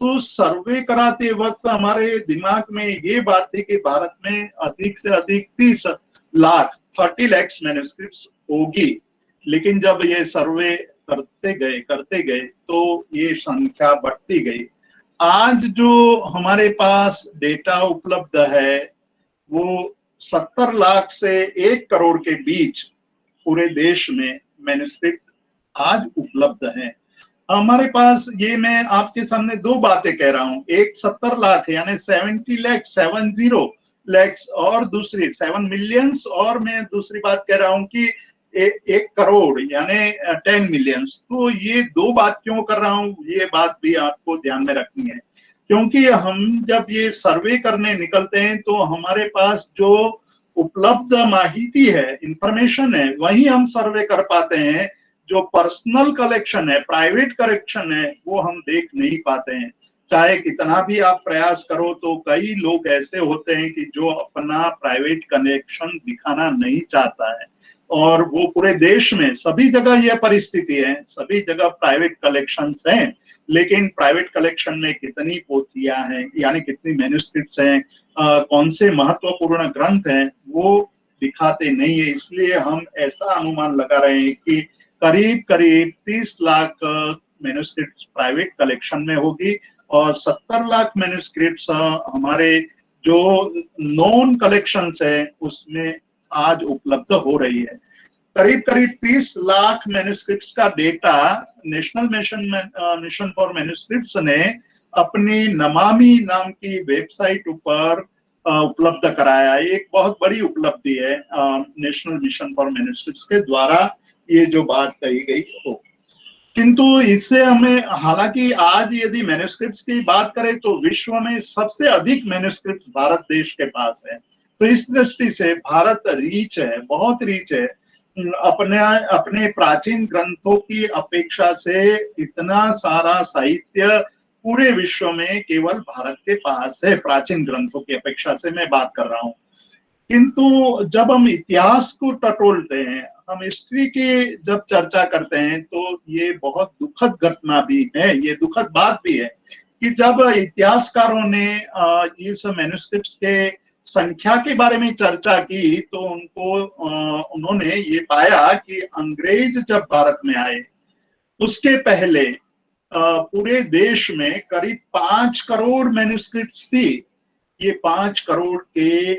तो सर्वे कराते वक्त हमारे दिमाग में ये बात थी कि भारत में अधिक से अधिक 30 लाख 30 लाख मैन्युस्क्रिप्ट होगी। लेकिन जब ये सर्वे करते गए तो ये संख्या बढ़ती गई। आज जो हमारे पास डेटा उपलब्ध है वो 70 लाख से 1 करोड़ के बीच पूरे देश में मैन्युस्क्रिप्ट आज उपलब्ध है। हमारे पास, ये मैं आपके सामने दो बातें कह रहा हूं, एक 70 लाख यानी 70 लाख 70 लैक्स, और दूसरी 7 मिलियंस, और मैं दूसरी बात कह रहा हूं कि 1 करोड़ यानी 10 मिलियंस। तो ये दो बात क्यों कर रहा हूं, ये बात भी आपको ध्यान में रखनी है। क्योंकि हम जब ये सर्वे करने निकलते हैं तो हमारे पास जो उपलब्ध माहिती है, इंफॉर्मेशन है, वही हम सर्वे कर पाते हैं। जो पर्सनल कलेक्शन है, प्राइवेट कलेक्शन है, वो हम देख नहीं पाते हैं। चाहे कितना भी आप प्रयास करो, तो कई लोग ऐसे होते हैं कि जो अपना प्राइवेट कलेक्शन दिखाना नहीं चाहता है। और वो पूरे देश में सभी जगह यह परिस्थिति है, सभी जगह प्राइवेट कलेक्शंस हैं, लेकिन प्राइवेट कलेक्शन में कितनी पोथियां हैं, यानी कितनी मैन्युस्क्रिप्ट्स हैं, कौन से महत्वपूर्ण ग्रंथ हैं, वो दिखाते नहीं है। इसलिए हम ऐसा अनुमान लगा रहे हैं कि करीब करीब 30 लाख मैन्युस्क्रिप्ट्स प्राइवेट कलेक्शन में होगी और 70 लाख मैन्युस्क्रिप्ट्स हमारे जो नॉन कलेक्शंस है उसमें आज उपलब्ध हो रही है। करीब करीब 30 लाख मैन्युस्क्रिप्ट्स का data national mission for manuscripts ने अपनी नमामि नाम की वेबसाइट ऊपर उपलब्ध कराया। एक बहुत बड़ी उपलब्धि है नेशनल मिशन फॉर मैन्युस्क्रिप्ट्स के द्वारा ये जो बात कही गई हो। किंतु इससे हमें, हालांकि आज यदि मैन्युस्क्रिप्ट्स की बात करें तो विश्व में सबसे अधिक मैन्युस्क्रिप्ट भारत देश के पास है। तो इस दृष्टि से भारत रीच है, बहुत रीच है। अपने अपने प्राचीन ग्रंथों की अपेक्षा से इतना सारा साहित्य पूरे विश्व में केवल भारत के पास है। प्राचीन ग्रंथों की अपेक्षा से मैं बात कर रहा हूँ। किंतु जब हम इतिहास को टटोलते हैं, हम हिस्ट्री की जब चर्चा करते हैं, तो ये बहुत दुखद घटना भी है, ये दुखद बात भी है कि जब इतिहासकारों ने इस मैन्युस्क्रिप्ट्स के संख्या के बारे में चर्चा की, तो उन्होंने ये पाया कि अंग्रेज जब भारत में आए उसके पहले पूरे देश में करीब 5 करोड़ मैन्युस्क्रिप्ट्स थी। ये 5 करोड़ के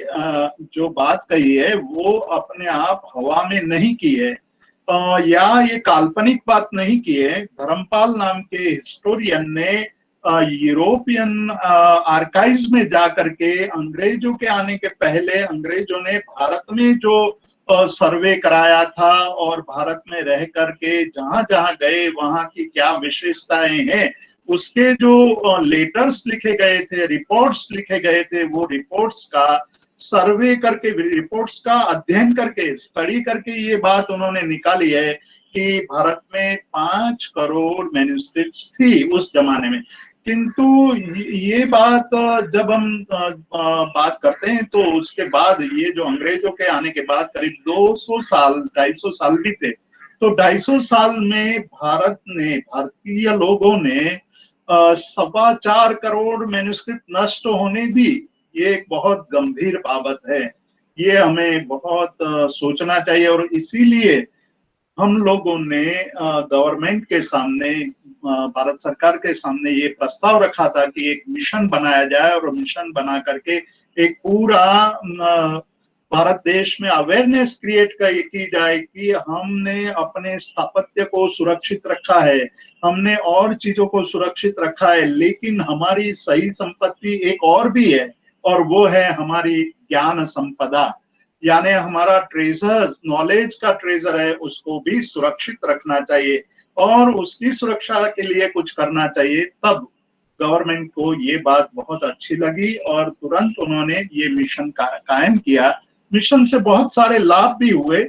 जो बात कही है वो अपने आप हवा में नहीं की है, या ये काल्पनिक बात नहीं की है। धर्मपाल नाम के हिस्टोरियन ने यूरोपियन आर्काइव्स में जाकर के अंग्रेजों के आने के पहले अंग्रेजों ने भारत में जो सर्वे कराया था और भारत में रह करके जहां जहां गए वहां की क्या विशेषताएं हैं, उसके जो लेटर्स लिखे गए थे, रिपोर्ट्स लिखे गए थे, वो रिपोर्ट्स का सर्वे करके, रिपोर्ट्स का अध्ययन करके, स्टडी करके ये बात उन्होंने निकाली है कि भारत में 5 करोड़ मैन्युस्क्रिप्ट्स थी उस जमाने में। किंतु ये बात जब हम बात करते हैं तो उसके बाद, ये जो अंग्रेजों के आने के बाद करीब 200 साल, 250 साल भी थे, तो 250 साल में भारतीय लोगों ने 4.25 करोड़ मैन्युस्क्रिप्ट नष्ट होने दी। ये एक बहुत गंभीर बाबत है, ये हमें बहुत सोचना चाहिए। और इसीलिए हम लोगों ने गवर्नमेंट के सामने, भारत सरकार के सामने ये प्रस्ताव रखा था कि एक मिशन बनाया जाए और मिशन बना करके एक पूरा भारत देश में अवेयरनेस क्रिएट की जाए कि हमने अपने स्थापत्य को सुरक्षित रखा है, हमने और चीजों को सुरक्षित रखा है, लेकिन हमारी सही संपत्ति एक और भी है, और वो है हमारी ज्ञान संपदा। यानी हमारा ट्रेजर, नॉलेज का ट्रेजर है, उसको भी सुरक्षित रखना चाहिए और उसकी सुरक्षा के लिए कुछ करना चाहिए। तब गवर्नमेंट को ये बात बहुत अच्छी लगी और तुरंत उन्होंने ये मिशन कायम किया। मिशन से बहुत सारे लाभ भी हुए,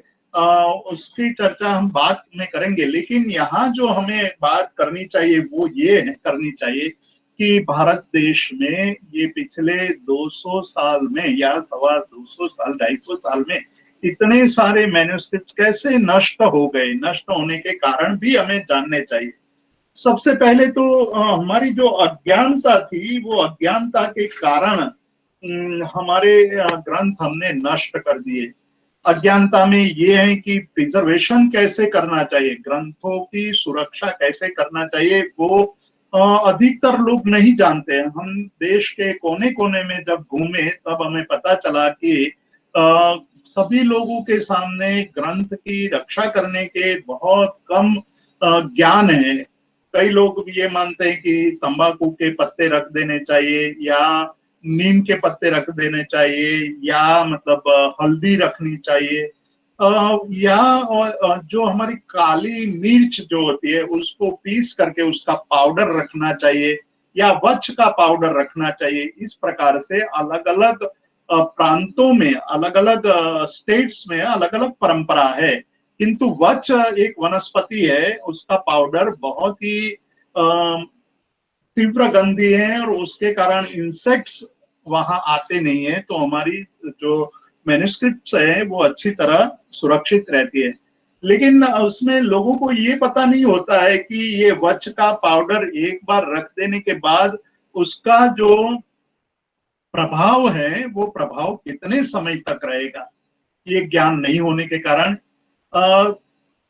उसकी चर्चा हम बाद में करेंगे। लेकिन यहाँ जो हमें बात करनी चाहिए वो ये है, करनी चाहिए कि भारत देश में ये पिछले 200 साल में या 250 साल, 250 साल में इतने सारे मैन्युस्क्रिप्ट कैसे नष्ट हो गए, नष्ट होने के कारण भी हमें जानने चाहिए। सबसे पहले तो हमारी जो अज्ञानता थी, वो अज्ञानता के कारण हमारे ग्रंथ हमने नष्ट कर दिए। अज्ञानता में ये है कि प्रिजर्वेशन कैसे करना चाहिए, ग्रंथों की सुरक्षा कैसे करना चाहिए, वो अधिकतर लोग नहीं जानते हैं। हम देश के कोने कोने में जब घूमे तब हमें पता चला कि सभी लोगों के सामने ग्रंथ की रक्षा करने के बहुत कम ज्ञान है। कई लोग ये मानते हैं कि तंबाकू के पत्ते रख देने चाहिए, या नीम के पत्ते रख देने चाहिए, या मतलब हल्दी रखनी चाहिए, या जो हमारी काली मिर्च जो होती है उसको पीस करके उसका पाउडर रखना चाहिए। या वच का पाउडर रखना चाहिए। इस प्रकार से अलग अलग प्रांतों में, अलग अलग स्टेट्स में अलग अलग परंपरा है। किंतु वच एक वनस्पति है, उसका पाउडर बहुत ही तीव्र गंधी है और उसके कारण इंसेक्ट्स वहां आते नहीं है, तो हमारी जो मैन्युस्क्रिप्ट्स है वो अच्छी तरह सुरक्षित रहती है। लेकिन उसमें लोगों को ये पता नहीं होता है कि ये वच का पाउडर एक बार रख देने के बाद उसका जो प्रभाव है वो प्रभाव कितने समय तक रहेगा, ये ज्ञान नहीं होने के कारण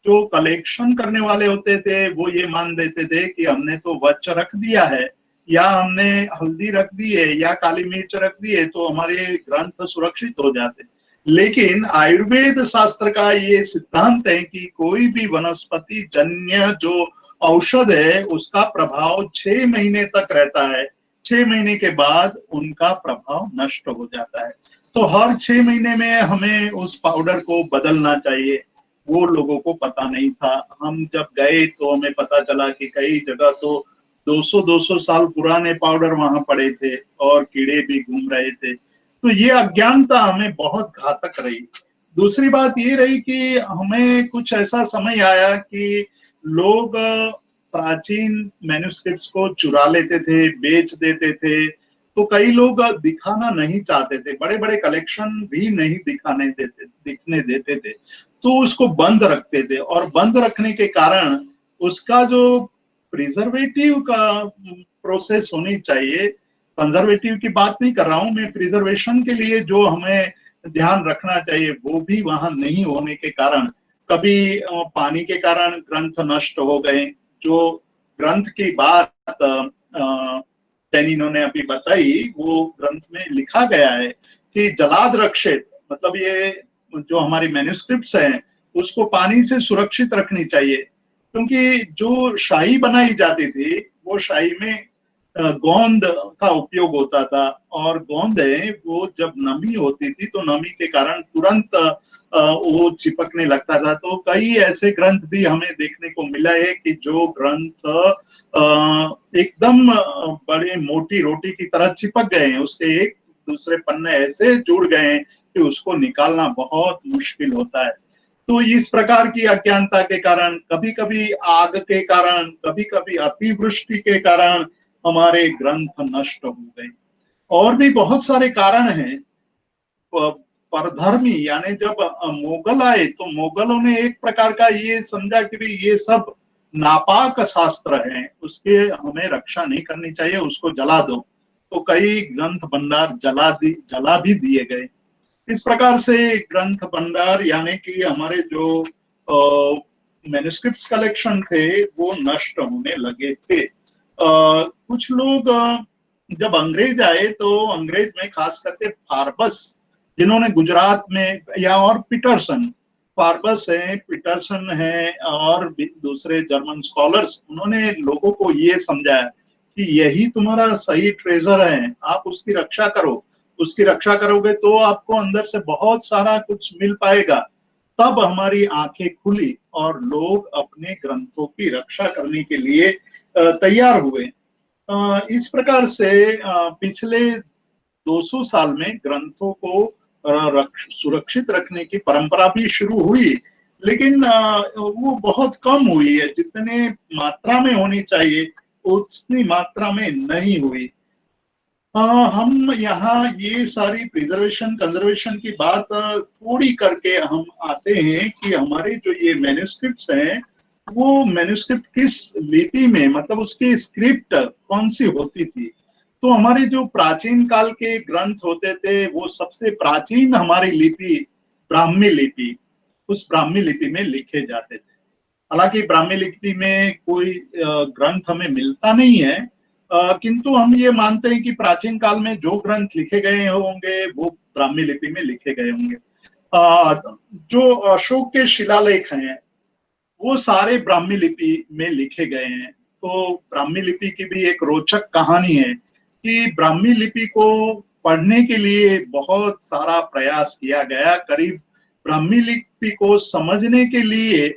जो कलेक्शन करने वाले होते थे वो ये मान देते थे कि हमने तो वच रख दिया है, या हमने हल्दी रख दी है, या काली मिर्च रख दी है, तो हमारे ग्रंथ सुरक्षित हो जाते। लेकिन आयुर्वेद शास्त्र का ये सिद्धांत है कि कोई भी वनस्पति जन्य जो औषध है उसका प्रभाव 6 महीने तक रहता है। 6 महीने के बाद उनका प्रभाव नष्ट हो जाता है। तो हर 6 महीने में हमें उस पाउडर को बदलना चाहिए। वो लोगों को पता नहीं था। हम जब गए तो हमें पता चला कि कई जगह तो 200-200 साल पुराने पाउडर वहां पड़े थे और कीड़े भी घूम रहे थे। तो ये अज्ञानता हमें बहुत घातक रही। दूसरी बात ये रही कि हमें कुछ ऐसा समय आया कि लोग प्राचीन मैन्युस्क्रिप्ट्स को चुरा लेते थे, बेच देते थे। तो कई लोग दिखाना नहीं चाहते थे, बड़े बड़े कलेक्शन भी नहीं दिखने देते थे, तो उसको बंद रखते थे। और बंद रखने के कारण उसका जो प्रिजर्वेटिव का प्रोसेस होनी चाहिए, कंजर्वेटिव की बात नहीं कर रहा हूं मैं, प्रिजर्वेशन के लिए जो हमें ध्यान रखना चाहिए वो भी वहां नहीं होने के कारण कभी पानी के कारण ग्रंथ नष्ट हो गए। जो ग्रंथ की बात टैनिनो ने अभी बताई, वो ग्रंथ में लिखा गया है कि जलाद रक्षित, मतलब ये जो हमारी मैन्युस्क्रिप्ट्स हैं उसको पानी से सुरक्षित रखनी चाहिए। क्योंकि जो शाही बनाई जाती थी वो शाही में गोंद का उपयोग होता था, और गोंद है वो जब नमी होती थी तो नमी के कारण तुरंत वो चिपकने लगता था। तो कई ऐसे ग्रंथ भी हमें देखने को मिला है कि जो ग्रंथ एकदम बड़े मोटी रोटी की तरह चिपक गए हैं, उसके एक दूसरे पन्ने ऐसे जुड़ गए हैं कि उसको निकालना बहुत मुश्किल होता है। तो इस प्रकार की अज्ञानता के कारण, कभी कभी आग के कारण, कभी कभी अतिवृष्टि के कारण हमारे ग्रंथ नष्ट हो गए। और भी बहुत सारे कारण हैं। परधर्मी यानी जब मुगल आए तो मुगलों ने एक प्रकार का ये समझा कि भाई ये सब नापाक शास्त्र हैं, उसके हमें रक्षा नहीं करनी चाहिए, उसको जला दो। तो कई ग्रंथ भंडार जला भी दिए गए। इस प्रकार से ग्रंथ भंडार यानी कि हमारे जो मैन्युस्क्रिप्ट्स कलेक्शन थे वो नष्ट होने लगे थे। कुछ लोग जब अंग्रेज आए तो अंग्रेज में खास करके फार्बस, जिन्होंने गुजरात में, या और पीटरसन, फार्बस है, पीटरसन है और भी दूसरे जर्मन स्कॉलर्स, उन्होंने लोगों को ये समझाया कि यही तुम्हारा सही ट्रेजर है, आप उसकी रक्षा करो। उसकी रक्षा करोगे तो आपको अंदर से बहुत सारा कुछ मिल पाएगा। तब हमारी आंखें खुली और लोग अपने ग्रंथों की रक्षा करने के लिए तैयार हुए। इस प्रकार से पिछले 200 साल में ग्रंथों को सुरक्षित रखने की परंपरा भी शुरू हुई। लेकिन वो बहुत कम हुई है, जितने मात्रा में होनी चाहिए उतनी मात्रा में नहीं हुई। हम यहाँ ये सारी प्रिजर्वेशन कंजर्वेशन की बात थोड़ी करके हम आते हैं कि हमारे जो ये मैन्युस्क्रिप्ट्स हैं वो मैन्युस्क्रिप्ट किस लिपि में, मतलब उसकी स्क्रिप्ट कौन सी होती थी। तो हमारे जो प्राचीन काल के ग्रंथ होते थे वो सबसे प्राचीन हमारी लिपि ब्राह्मी लिपि, उस ब्राह्मी लिपि में लिखे जाते थे। हालांकि ब्राह्मी लिपि में कोई ग्रंथ हमें मिलता नहीं है, किंतु हम ये मानते हैं कि प्राचीन काल में जो ग्रंथ लिखे गए होंगे वो ब्राह्मी लिपि में लिखे गए होंगे। जो अशोक के शिलालेख हैं वो सारे ब्राह्मी लिपि में लिखे गए हैं। तो ब्राह्मी लिपि की भी एक रोचक कहानी है कि ब्राह्मी लिपि को पढ़ने के लिए बहुत सारा प्रयास किया गया। करीब ब्राह्मी लिपि को समझने के लिए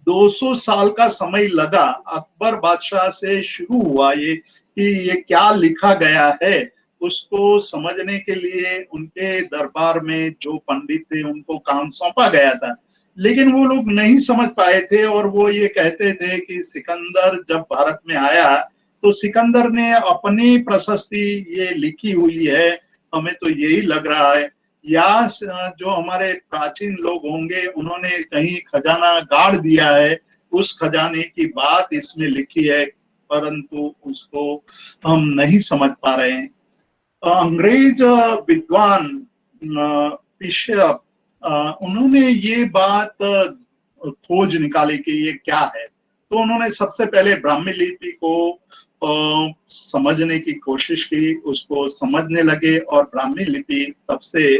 200 साल का समय लगा। अकबर बादशाह से शुरू हुआ ये कि ये क्या लिखा गया है उसको समझने के लिए उनके दरबार में जो पंडित थे उनको काम सौंपा गया था, लेकिन वो लोग नहीं समझ पाए थे और वो ये कहते थे कि सिकंदर जब भारत में आया तो सिकंदर ने अपनी प्रशस्ति ये लिखी हुई है, हमें तो यही लग रहा है, या जो हमारे प्राचीन लोग होंगे उन्होंने कहीं खजाना गाड़ दिया है, उस खजाने की बात इसमें लिखी है, परंतु उसको हम नहीं समझ पा रहे हैं। अंग्रेज विद्वान बिशप उन्होंने ये बात खोज निकाली कि ये क्या है, तो उन्होंने सबसे पहले ब्राह्मी लिपि को समझने की कोशिश की, उसको समझने लगे और ब्राह्मी लिपि तब से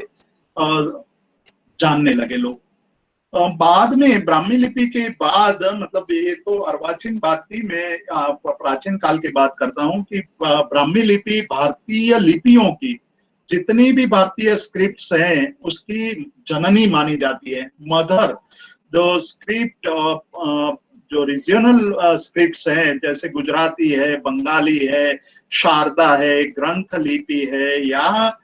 जानने लगे लोग। बाद में ब्राह्मी लिपि के बाद मतलब ये तो अर्वाचीन बात थी, मैं प्राचीन काल की बात करता हूँ कि ब्राह्मी लिपि भारतीय लिपियों की जितनी भी भारतीय स्क्रिप्ट्स हैं उसकी जननी मानी जाती है, मदर। जो स्क्रिप्ट जो रीजनल स्क्रिप्ट्स हैं जैसे गुजराती है, बंगाली है, शारदा है, ग्रंथ लिपि है, या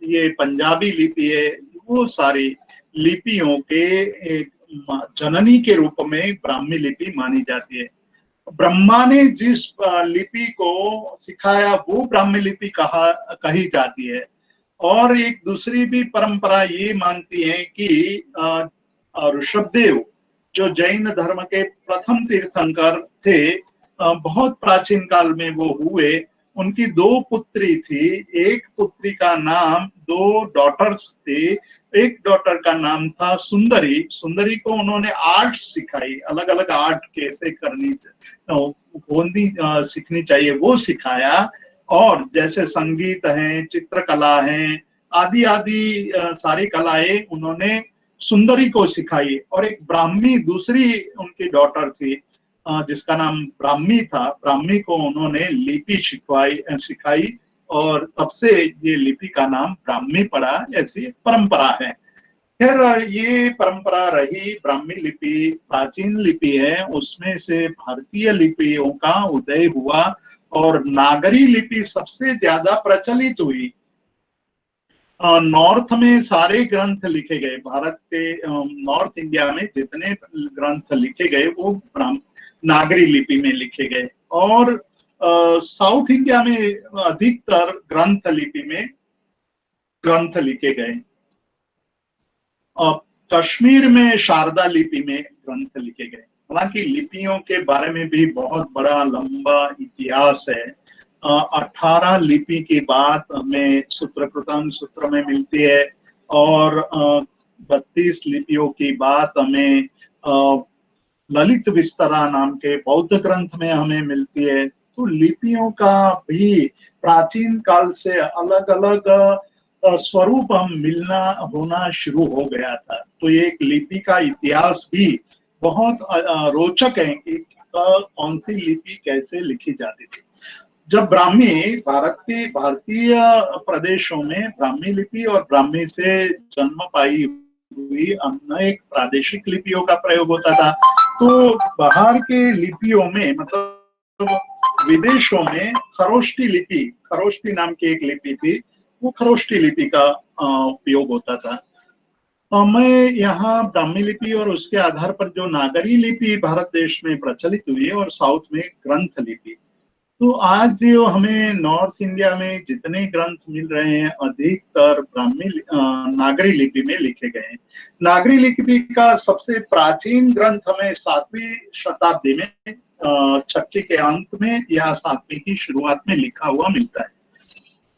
ये पंजाबी लिपि है, वो सारी लिपियों के एक जननी के रूप में ब्राह्मी लिपि मानी जाती है। ब्रह्मा ने जिस लिपि को सिखाया वो ब्राह्मी लिपि कही जाती है। और एक दूसरी भी परंपरा ये मानती है कि ऋषभदेव जो जैन धर्म के प्रथम तीर्थंकर थे, बहुत प्राचीन काल में वो हुए, उनकी दो पुत्री थी, एक पुत्री का नाम, दो डॉटर्स थे, एक डॉटर का नाम था सुंदरी। सुंदरी को उन्होंने आर्ट सिखाई, अलग अलग आर्ट कैसे करनी होनी सीखनी चाहिए वो सिखाया, और जैसे संगीत है, चित्रकला है, आदि आदि सारी कलाएं उन्होंने सुंदरी को सिखाई। और एक ब्राह्मी दूसरी उनकी डॉटर थी जिसका नाम ब्राह्मी था, ब्राह्मी को उन्होंने लिपि सिखाई और तब से ये लिपि का नाम ब्राह्मी पड़ा, ऐसी परंपरा है। खैर ये परंपरा रही, ब्राह्मी लिपि प्राचीन लिपि है, उसमें से भारतीय लिपियों का उदय हुआ और नागरी लिपि सबसे ज्यादा प्रचलित हुई। नॉर्थ में सारे ग्रंथ लिखे गए, भारत के नॉर्थ इंडिया में जितने ग्रंथ लिखे गए वो नागरी लिपि में लिखे गए, और साउथ इंडिया में अधिकतर ग्रंथ लिपि में ग्रंथ लिखे गए। कश्मीर में शारदा लिपि में ग्रंथ लिखे गए। हालांकि लिपियों के बारे में भी बहुत बड़ा लंबा इतिहास है। 18 लिपि की बात हमें सूत्रकृतम सूत्र में मिलती है, और 32 लिपियों की बात हमें ललित विस्तरा नाम के बौद्ध ग्रंथ में हमें मिलती है। तो लिपियों का भी प्राचीन काल से अलग अलग स्वरूप हम मिलना होना शुरू हो गया था। तो ये एक लिपि का इतिहास भी बहुत रोचक है कि कौन सी लिपि कैसे लिखी जाती थी। जब ब्राह्मी भारत के भारतीय प्रदेशों में ब्राह्मी लिपि और ब्राह्मी से जन्म पाई हुई अनेक प्रादेशिक लिपियों का प्रयोग होता था, तो बाहर के लिपियों में मतलब विदेशों में खरोष्टी लिपि, खरोष्टी नाम की एक लिपि थी, वो खरोष्टी लिपि का उपयोग होता था। मैं यहाँ ब्राह्मी लिपि और उसके आधार पर जो नागरी लिपि भारत देश में प्रचलित हुई है और साउथ में ग्रंथ लिपि, तो आज जो हमें नॉर्थ इंडिया में जितने ग्रंथ मिल रहे हैं अधिकतर ब्राह्मी नागरी लिपि में लिखे गए हैं। नागरी लिपि का सबसे प्राचीन ग्रंथ हमें 7वीं शताब्दी में छठी के अंत में या 7वीं की शुरुआत में लिखा हुआ मिलता है।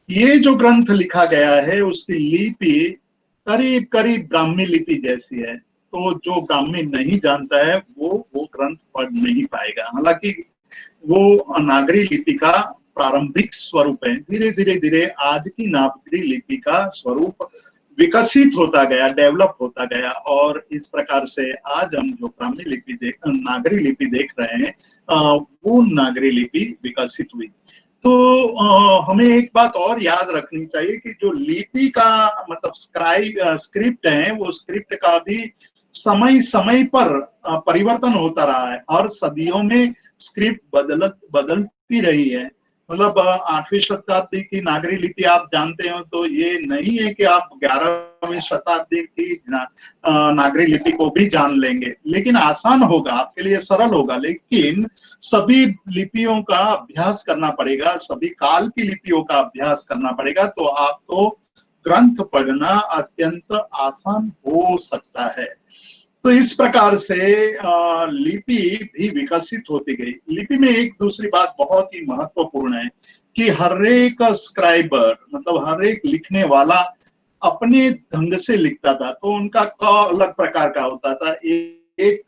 ये जो ग्रंथ लिखा गया है उसकी लिपि करीब करीब ब्राह्मी लिपि जैसी है, तो जो ब्राह्मी नहीं जानता है वो ग्रंथ पढ़ नहीं पाएगा। हालांकि वो नागरी लिपि का प्रारंभिक स्वरूप है, धीरे धीरे धीरे आज की नागरी लिपि का स्वरूप विकसित होता गया, डेवलप होता गया, और इस प्रकार से आज हम जो ब्राह्मी लिपि नागरी लिपि देख रहे हैं वो नागरी लिपि विकसित हुई। तो हमें एक बात और याद रखनी चाहिए कि जो लिपि का मतलब स्क्रिप्ट है, वो स्क्रिप्ट का भी समय समय पर परिवर्तन होता रहा है, और सदियों में स्क्रिप्ट बदल बढ़ती रही है। मतलब 8वीं शताब्दी की नागरी लिपि आप जानते हो, तो ये नहीं है कि आप 11वीं शताब्दी की नागरी लिपि को भी जान लेंगे, लेकिन आसान होगा आपके लिए, सरल होगा। लेकिन सभी लिपियों का अभ्यास करना पड़ेगा, सभी काल की लिपियों का अभ्यास करना पड़ेगा, तो आपको ग्रंथ पढ़ना अत्यंत आसान हो सकता है। तो इस प्रकार से लिपि भी विकसित होती गई। लिपि में एक दूसरी बात बहुत ही महत्वपूर्ण है कि हर एक स्क्राइबर, मतलब हर एक लिखने वाला अपने ढंग से लिखता था, तो उनका क अलग प्रकार का होता था। एक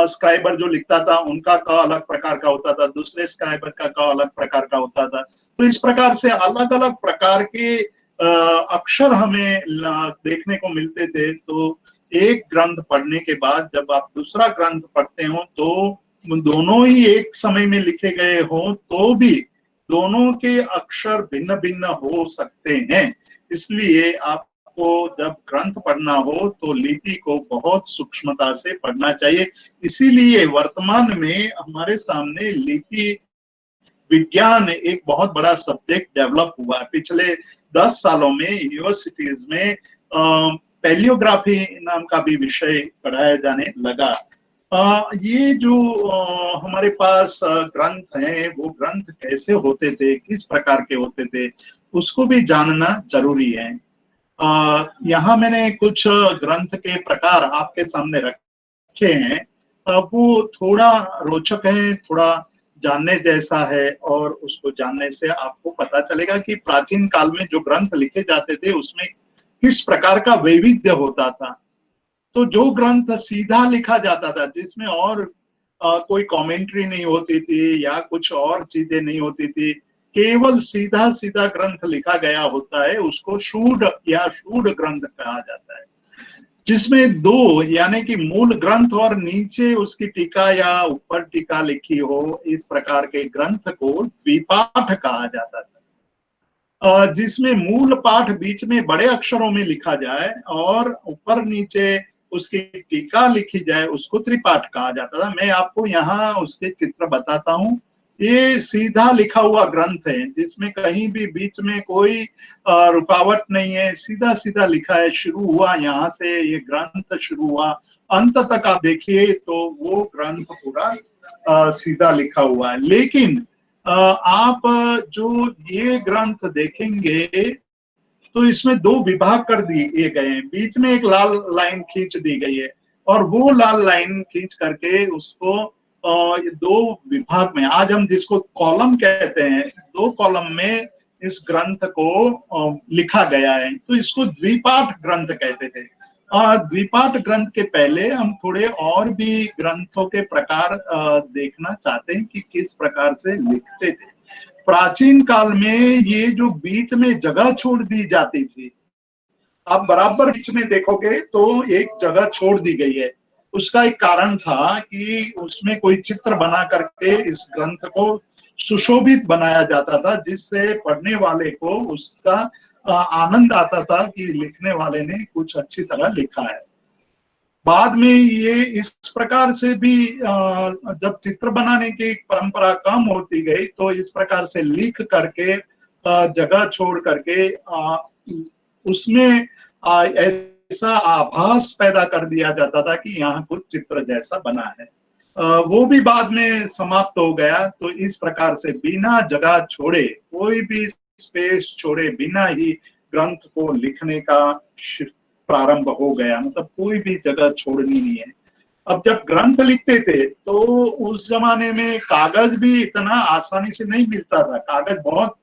स्क्राइबर जो लिखता था उनका क अलग प्रकार का होता था, दूसरे स्क्राइबर का क अलग प्रकार का होता था। तो इस प्रकार से अलग अलग प्रकार के अक्षर हमें देखने को मिलते थे। तो एक ग्रंथ पढ़ने के बाद जब आप दूसरा ग्रंथ पढ़ते हो, तो दोनों ही एक समय में लिखे गए हो तो भी दोनों के अक्षर भिन्न भिन्न हो सकते हैं। इसलिए आपको जब ग्रंथ पढ़ना हो तो लिपि को बहुत सूक्ष्मता से पढ़ना चाहिए। इसीलिए वर्तमान में हमारे सामने लिपि विज्ञान एक बहुत बड़ा सब्जेक्ट डेवलप हुआ। पिछले 10 सालों में यूनिवर्सिटीज में पैलियोग्राफी नाम का भी विषय पढ़ाया जाने लगा। ये जो हमारे पास ग्रंथ हैं, वो ग्रंथ कैसे होते थे, किस प्रकार के होते थे, उसको भी जानना जरूरी है। यहाँ मैंने कुछ ग्रंथ के प्रकार आपके सामने रखे हैं। वो थोड़ा रोचक है, थोड़ा जानने जैसा है, और उसको जानने से आपको पता चलेगा कि प्राचीन काल में जो ग्रंथ लिखे जाते थे उसमें किस प्रकार का वैविध्य होता था। तो जो ग्रंथ सीधा लिखा जाता था, जिसमें और कोई कमेंट्री नहीं होती थी या कुछ और चीजें नहीं होती थी, केवल सीधा सीधा ग्रंथ लिखा गया होता है, उसको शूड या शूड ग्रंथ कहा जाता है। जिसमें दो, यानी कि मूल ग्रंथ और नीचे उसकी टीका या ऊपर टीका लिखी हो, इस प्रकार के ग्रंथ को द्विपाठ कहा जाता था। जिसमें मूल पाठ बीच में बड़े अक्षरों में लिखा जाए और ऊपर नीचे उसकी टीका लिखी जाए, उसको त्रिपाठ कहा जाता था। मैं आपको यहाँ उसके चित्र बताता हूँ। ये सीधा लिखा हुआ ग्रंथ है, जिसमें कहीं भी बीच में कोई रुकावट नहीं है, सीधा सीधा लिखा है। शुरू हुआ यहाँ से, ये ग्रंथ शुरू हुआ, अंत तक आप देखिए तो वो ग्रंथ पूरा सीधा लिखा हुआ है। लेकिन आप जो ये ग्रंथ देखेंगे तो इसमें दो विभाग कर दिए गए हैं, बीच में एक लाल लाइन खींच दी गई है, और वो लाल लाइन खींच करके उसको दो विभाग में, आज हम जिसको कॉलम कहते हैं, दो कॉलम में इस ग्रंथ को लिखा गया है। तो इसको द्विपाठ ग्रंथ कहते थे। द्विपाठ ग्रंथ के पहले हम थोड़े और भी ग्रंथों के प्रकार देखना चाहते हैं कि किस प्रकार से लिखते थे। प्राचीन काल में ये जो बीच में जगह छोड़ दी जाती थी, आप बराबर बीच में देखोगे तो एक जगह छोड़ दी गई है। उसका एक कारण था कि उसमें कोई चित्र बना करके इस ग्रंथ को सुशोभित बनाया जाता था, जिससे पढ़ने वाले को उसका आनंद आता था कि लिखने वाले ने कुछ अच्छी तरह लिखा है। बाद में ये इस प्रकार से भी जब चित्र बनाने की परंपरा कम होती गई, तो इस प्रकार से लिख करके जगह छोड़ करके उसमें ऐसा आभास पैदा कर दिया जाता था कि यहाँ कुछ चित्र जैसा बना है। वो भी बाद में समाप्त हो गया। तो इस प्रकार से बिना जगह छोड़े, कोई भी स्पेस छोड़े बिना ही ग्रंथ को लिखने का प्रारंभ हो गया, मतलब कोई भी जगह छोड़नी नहीं है। अब जब ग्रंथ लिखते थे तो उस जमाने में कागज भी इतना आसानी से नहीं मिलता था, कागज बहुत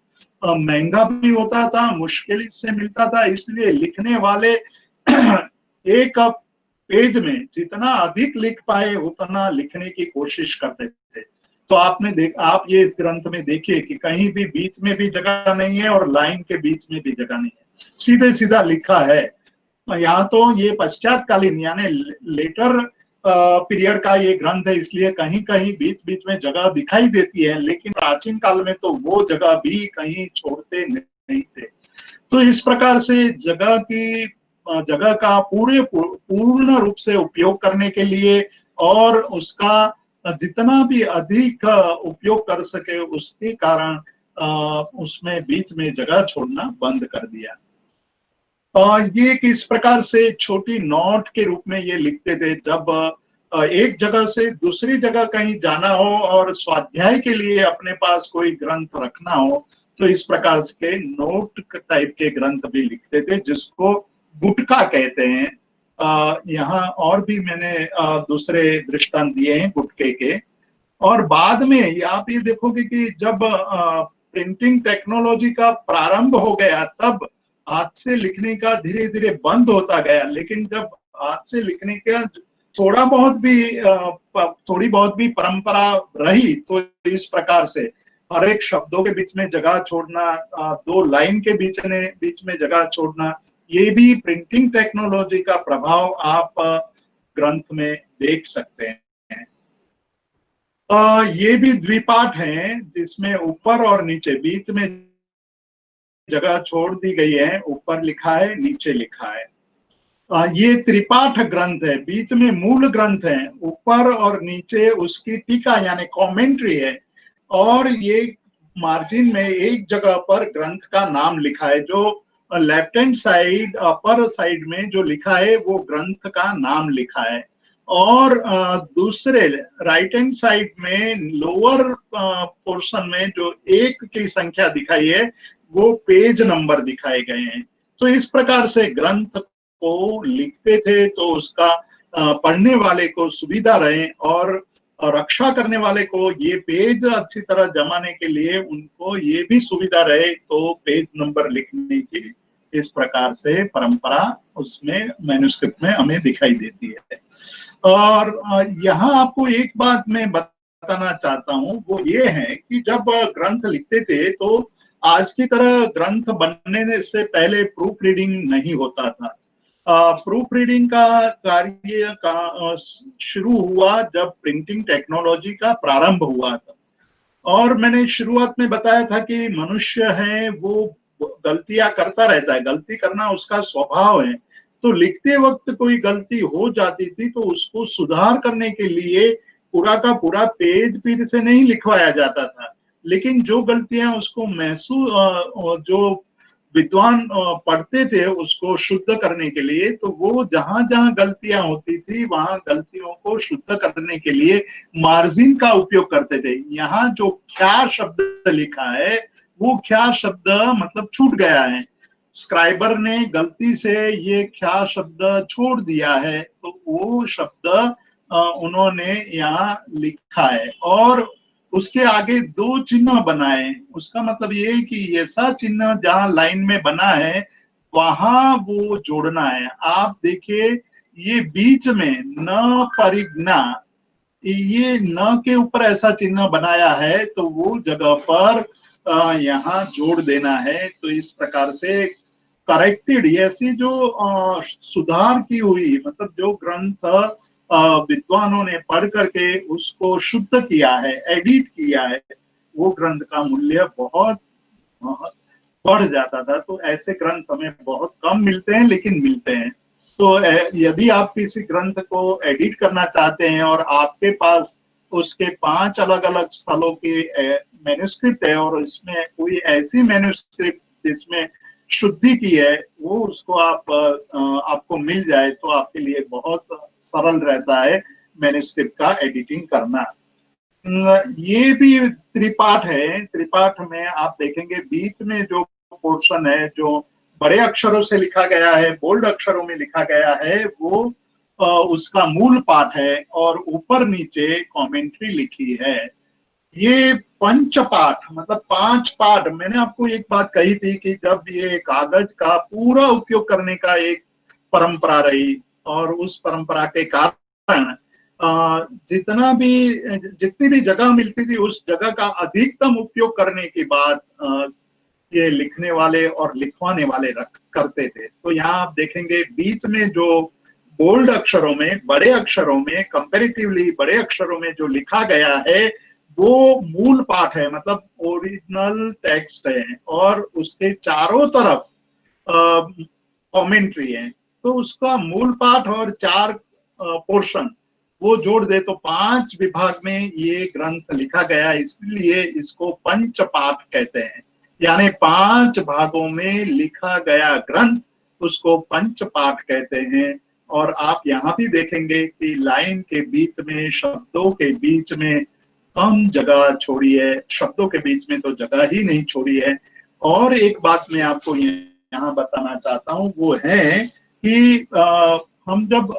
महंगा भी होता था, मुश्किल से मिलता था। इसलिए लिखने वाले एक पेज में जितना अधिक लिख पाए उतना लिखने की कोशिश करते थे। तो आप ये इस ग्रंथ में देखिए कि कहीं भी बीच में भी जगह नहीं है और लाइन के बीच में भी जगह नहीं है, सीधे सीधा लिखा है। यहाँ तो ये पश्चातकालीन यानी लेटर पीरियड का ये ग्रंथ है, इसलिए कहीं कहीं बीच बीच में जगह दिखाई देती है, लेकिन प्राचीन काल में तो वो जगह भी कहीं छोड़ते नहीं थे। तो इस प्रकार से जगह का पूर्ण रूप से उपयोग करने के लिए और उसका जितना भी अधिक उपयोग कर सके, उसके कारण उसमें बीच में जगह छोड़ना बंद कर दिया। ये किस प्रकार से छोटी नोट के रूप में ये लिखते थे, जब एक जगह से दूसरी जगह कहीं जाना हो और स्वाध्याय के लिए अपने पास कोई ग्रंथ रखना हो, तो इस प्रकार के नोट टाइप के ग्रंथ भी लिखते थे, जिसको गुटका कहते हैं। यहाँ और भी मैंने दूसरे दृष्टांत दिए हैं गुटके के। और बाद में आप ये देखोगे कि जब प्रिंटिंग टेक्नोलॉजी का प्रारंभ हो गया, तब हाथ से लिखने का धीरे धीरे बंद होता गया। लेकिन जब हाथ से लिखने का थोड़ी बहुत भी परंपरा रही, तो इस प्रकार से हर एक शब्दों के बीच में जगह छोड़ना, दो लाइन के बीच में जगह छोड़ना, ये भी प्रिंटिंग टेक्नोलॉजी का प्रभाव आप ग्रंथ में देख सकते हैं। ये भी द्विपाठ हैं, जिसमें ऊपर और नीचे बीच में जगह छोड़ दी गई है, ऊपर लिखा है, नीचे लिखा है। ये त्रिपाठ ग्रंथ है, बीच में मूल ग्रंथ है, ऊपर और नीचे उसकी टीका यानी कमेंट्री है, और ये मार्जिन में एक जगह पर ग्रंथ का नाम लिखा है। जो left hand side upper side में जो लिखा है वो ग्रंथ का नाम लिखा है, और दूसरे राइट हैंड साइड में लोअर पोर्शन में जो एक की संख्या दिखाई है, वो पेज नंबर दिखाए गए हैं। तो इस प्रकार से ग्रंथ को लिखते थे, तो उसका पढ़ने वाले को सुविधा रहे, और रक्षा करने वाले को ये पेज अच्छी तरह जमाने के लिए उनको ये भी सुविधा रहे, तो पेज नंबर लिखने की इस प्रकार से परंपरा उसमें मैन्युस्क्रिप्ट में हमें दिखाई देती है। और यहाँ आपको एक बात मैं बताना चाहता हूँ, वो ये है कि जब ग्रंथ लिखते थे, तो आज की तरह ग्रंथ बनने से पहले प्रूफ रीडिंग नहीं होता था। प्रूफ रीडिंग का कार्य का शुरू हुआ जब प्रिंटिंग टेक्नोलॉजी का प्रारंभ हुआ था। और मैंने शुरुआत में बताया था कि मनुष्य है वो गलतियां करता रहता है, गलती करना उसका स्वभाव है। तो लिखते वक्त कोई गलती हो जाती थी, तो उसको सुधार करने के लिए पूरा का पूरा पेज फिर से नहीं लिखवाया जाता था। लेकिन जो गलतियां उसको महसूस जो विद्वान पढ़ते थे उसको शुद्ध करने के लिए, तो वो जहां जहां गलतियां होती थी वहां गलतियों को शुद्ध करने के लिए मार्जिन का उपयोग करते थे। यहाँ जो क्या शब्द लिखा है, वो क्या शब्द मतलब छूट गया है, स्क्राइबर ने गलती से ये क्या शब्द छोड़ दिया है, तो वो शब्द उन्होंने यहाँ लिखा है, और उसके आगे दो चिन्ह बनाए। उसका मतलब ये है कि ऐसा चिन्ह जहां लाइन में बना है वहां वो जोड़ना है। आप देखिए, ये बीच में न परिज्ञा, ये न के ऊपर ऐसा चिन्ह बनाया है, तो वो जगह पर यहाँ जोड़ देना है। तो इस प्रकार से करेक्टेड, ऐसी जो सुधार की हुई, मतलब जो ग्रंथ विद्वानों ने पढ़ करके उसको शुद्ध किया है, एडिट किया है, वो ग्रंथ का मूल्य बहुत बहुत बढ़ जाता था। तो ऐसे ग्रंथ हमें बहुत कम मिलते हैं, लेकिन मिलते हैं। तो यदि आप किसी ग्रंथ को एडिट करना चाहते हैं और आपके पास उसके 5 अलग अलग स्थलों के मैन्युस्क्रिप्ट है, और इसमें कोई ऐसी मैन्युस्क्रिप्ट जिसमें शुद्धि की है, वो उसको आपको मिल जाए, तो आपके लिए बहुत सरल रहता है मैन्युस्क्रिप्ट का एडिटिंग करना। ये भी त्रिपाठ है। त्रिपाठ में आप देखेंगे बीच में जो पोर्शन है, जो बड़े अक्षरों से लिखा गया है, बोल्ड अक्षरों में लिखा गया है, वो उसका मूल पाठ है, और ऊपर नीचे कमेंट्री लिखी है। ये पंचपाठ मतलब 5 पाठ। मैंने आपको एक बात कही थी कि जब ये कागज का पूरा उपयोग करने का एक परंपरा रही, और उस परंपरा के कारण जितनी भी जगह मिलती थी, उस जगह का अधिकतम उपयोग करने के बाद ये लिखने वाले और लिखवाने वाले करते थे। तो यहाँ आप देखेंगे बीच में जो बोल्ड अक्षरों में, बड़े अक्षरों में, कंपैरेटिवली बड़े अक्षरों में जो लिखा गया है, वो मूल पाठ है, मतलब ओरिजिनल टेक्स्ट है, और उसके चारों तरफ कमेंट्री है। तो उसका मूल पाठ और 4 पोर्शन वो जोड़ दे तो 5 विभाग में ये ग्रंथ लिखा गया, इसलिए इसको पंच पाठ कहते हैं। यानी 5 भागों में लिखा गया ग्रंथ, उसको पंच पाठ कहते हैं। और आप यहाँ भी देखेंगे कि लाइन के बीच में, शब्दों के बीच में कम जगह छोड़ी है, शब्दों के बीच में तो जगह ही नहीं छोड़ी है। और एक बात मैं आपको यहाँ बताना चाहता हूँ, वो है कि हम जब